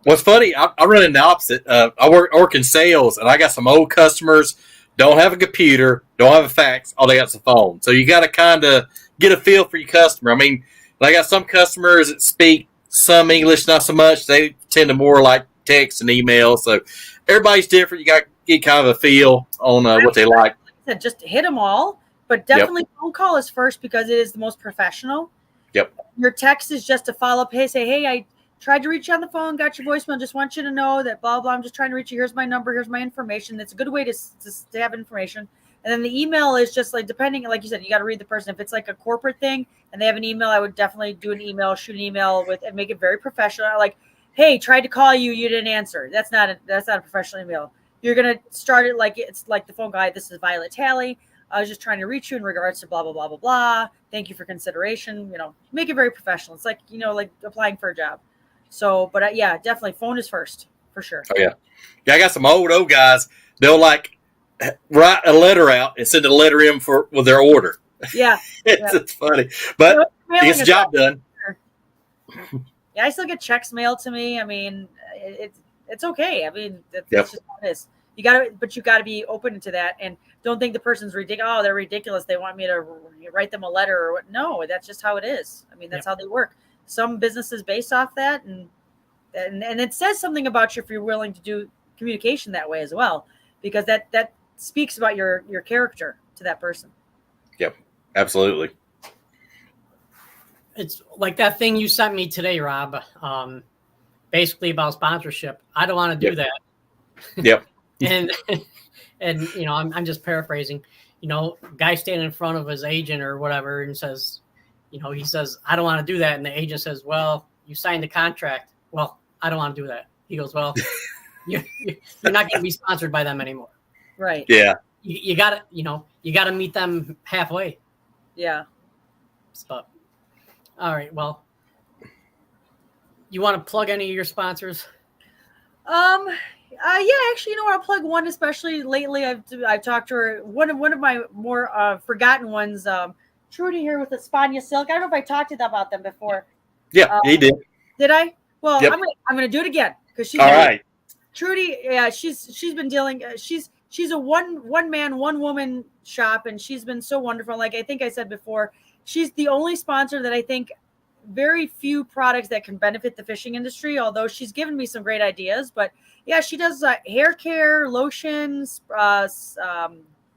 What's funny, I run in the opposite. I work in sales, and I got some old customers, don't have a computer, don't have a fax, all they got is a phone. So you got to kind of get a feel for your customer. I mean, I got some customers that speak some English, not so much. They tend to more like text and email. So everybody's different. You got to get kind of a feel on what they like. Just hit them all, but definitely phone call is first because it is the most professional. Yep. Your text is just a follow up. Hey, I tried to reach you on the phone, got your voicemail. Just want you to know that blah, blah. I'm just trying to reach you. Here's my number. Here's my information. That's a good way to have information. And then the email is just like, depending, like you said, you got to read the person. If it's like a corporate thing and they have an email, I would definitely do an email, shoot an email and make it very professional. Like, hey, tried to call you, you didn't answer. That's not a professional email. You're gonna start it like it's like the phone guy. This is Violett Talley. I was just trying to reach you in regards to blah blah blah blah blah. Thank you for consideration. Make it very professional. It's like like applying for a job. So, but yeah, definitely phone is first for sure. Oh yeah. I got some old guys. They'll like write a letter out and send a letter in with their order. Yeah, it's funny, but it gets the job done. Yeah, I still get checks mailed to me. I mean, it's okay. I mean, that's just how it is. You got to be open to that, and don't think the person's ridiculous. Oh, they're ridiculous. They want me to write them a letter or what? No, that's just how it is. I mean, that's how they work. Some businesses based off that, and it says something about you if you're willing to do communication that way as well, because that speaks about your character to that person. Yep, absolutely. It's like that thing you sent me today, Rob, basically about sponsorship. I don't want to do that. Yep. and I'm just paraphrasing, guy standing in front of his agent or whatever and says, he says, I don't want to do that. And the agent says, well, you signed the contract. Well, I don't want to do that. He goes, well, you're not going to be sponsored by them anymore. Right. Yeah. You got to meet them halfway. Yeah. But all right. Well, you want to plug any of your sponsors? Yeah, actually, I'll plug one, especially lately. I've talked to her. One of my more forgotten ones. Trudy here with Espana Silk. I don't know if I talked to them about them before. Yeah, he did. Did I? Well, yep. I'm gonna do it again because she's all right. Trudy, yeah, she's been dealing. She's a one man, one woman shop, and she's been so wonderful. Like I think I said before, she's the only sponsor that I think very few products that can benefit the fishing industry. Although she's given me some great ideas, but yeah, she does hair care, lotions,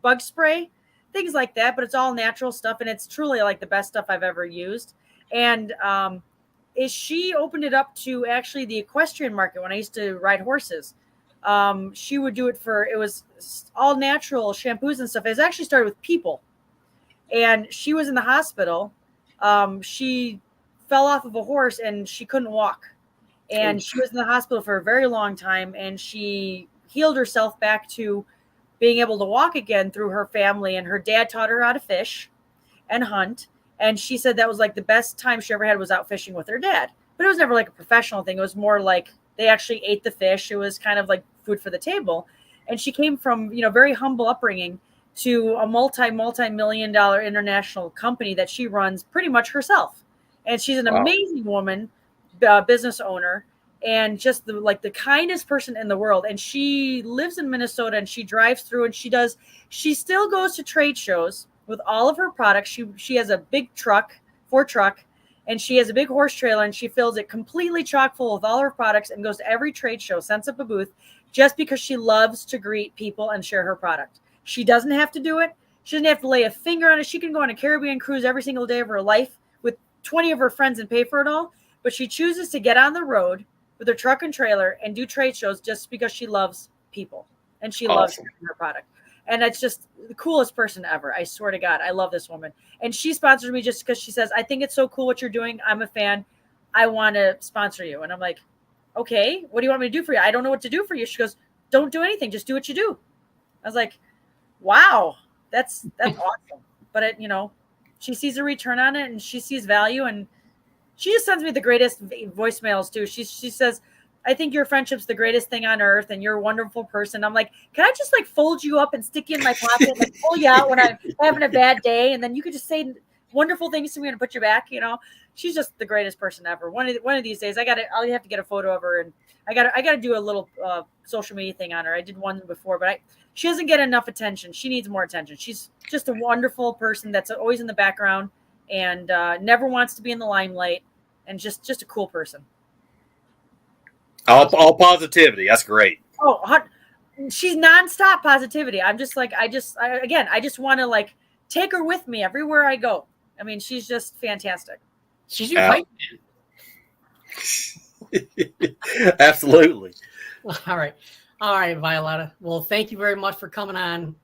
bug spray, things like that. But it's all natural stuff, and it's truly like the best stuff I've ever used. And she opened it up to actually the equestrian market when I used to ride horses. She would do it it was all natural shampoos and stuff. It actually started with people, and she was in the hospital. She fell off of a horse and she couldn't walk, and she was in the hospital for a very long time, and she healed herself back to being able to walk again through her family. And her dad taught her how to fish and hunt. And she said that was like the best time she ever had was out fishing with her dad. But it was never like a professional thing. It was more like they actually ate the fish. It was kind of like food for the table. And she came from, very humble upbringing to a multi-million-dollar international company that she runs pretty much herself. And she's an amazing woman, business owner, and just the kindest person in the world. And she lives in Minnesota, and she drives through, and she still goes to trade shows with all of her products. She has a big Ford truck, and she has a big horse trailer, and she fills it completely chock full with all her products and goes to every trade show, sets up a booth, just because she loves to greet people and share her product. She doesn't have to do it. She doesn't have to lay a finger on it. She can go on a Caribbean cruise every single day of her life with 20 of her friends and pay for it all. But she chooses to get on the road with her truck and trailer and do trade shows just because she loves people and she loves her product. And it's just the coolest person ever. I swear to God, I love this woman. And she sponsors me just because she says, I think it's so cool what you're doing. I'm a fan. I want to sponsor you. And I'm like, okay, what do you want me to do for you? I don't know what to do for you. She goes, don't do anything. Just do what you do. I was like, wow, that's awesome. But she sees a return on it, and she sees value, and she just sends me the greatest voicemails too. She says, I think your friendship's the greatest thing on earth, and you're a wonderful person. I'm like, can I just fold you up and stick you in my pocket and pull you out when I'm having a bad day? And then you could just say wonderful things to me and put you back. She's just the greatest person ever. One of these days I'll have to get a photo of her, and I gotta do a little social media thing on her. I did one before, but she doesn't get enough attention. She needs more attention. She's just a wonderful person that's always in the background and never wants to be in the limelight, and just a cool person. All positivity. That's great. Oh, she's nonstop positivity. I'm just I just want to take her with me everywhere I go. I mean, she's just fantastic. She's your hype man. Absolutely. All right, Violetta. Well, thank you very much for coming on.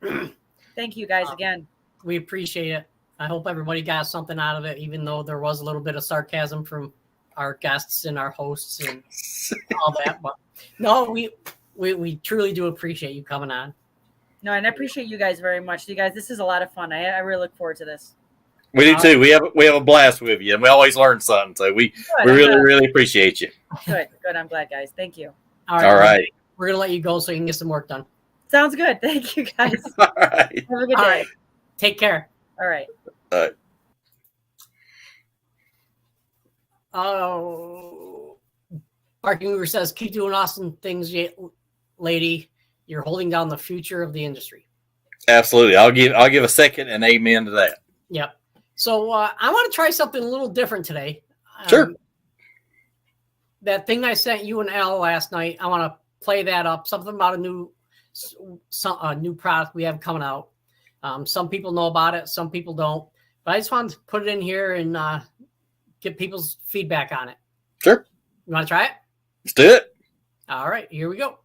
Thank you guys again. We appreciate it. I hope everybody got something out of it, even though there was a little bit of sarcasm from our guests and our hosts and all that. But no, we truly do appreciate you coming on. No, and I appreciate you guys very much. You guys, this is a lot of fun. I really look forward to this. We do too. We have a blast with you, and we always learn something. So we really appreciate you. Good. I'm glad, guys. Thank you. All right. We're gonna let you go so you can get some work done. Sounds good. Thank you, guys. All right. Have a good day. Right. Take care. All right. Oh, Parking Mover says, keep doing awesome things, lady. You're holding down the future of the industry. Absolutely. I'll give a second and amen to that. Yep. So I want to try something a little different today. Sure. That thing I sent you and Al last night, I want to play that up. Something about a new product we have coming out. Some people know about it, some people don't. But I just wanted to put it in here and get people's feedback on it. Sure. You want to try it? Let's do it. All right, here we go.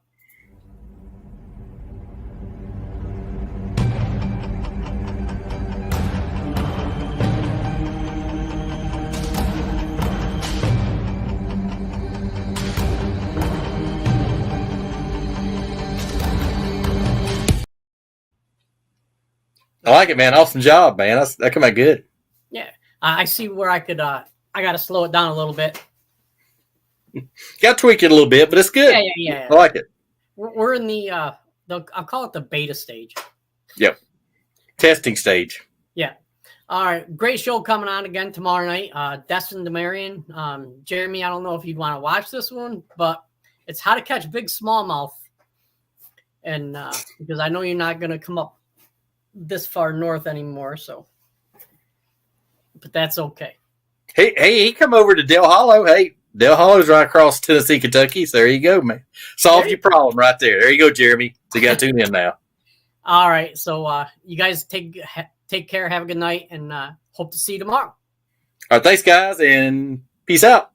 I like it, man. Awesome job, man. That came out good. Yeah, I see where I could. I got to slow it down a little bit. Got to tweak it a little bit, but it's good. Yeah. I like it. We're in the I'll call it the beta stage. Yep. Testing stage. Yeah. All right. Great show coming on again tomorrow night. Destin DeMarion. Jeremy, I don't know if you'd want to watch this one, but it's how to catch big smallmouth. And because I know you're not going to come up this far north anymore, but that's okay. Hey, he come over to Dale Hollow. Hey, Dale Hollow's right across Tennessee, Kentucky. So there you go, man. Solved your problem right there. There you go, Jeremy. So you got to tune in now. All right. So you guys take care. Have a good night, and hope to see you tomorrow. All right, thanks, guys, and peace out.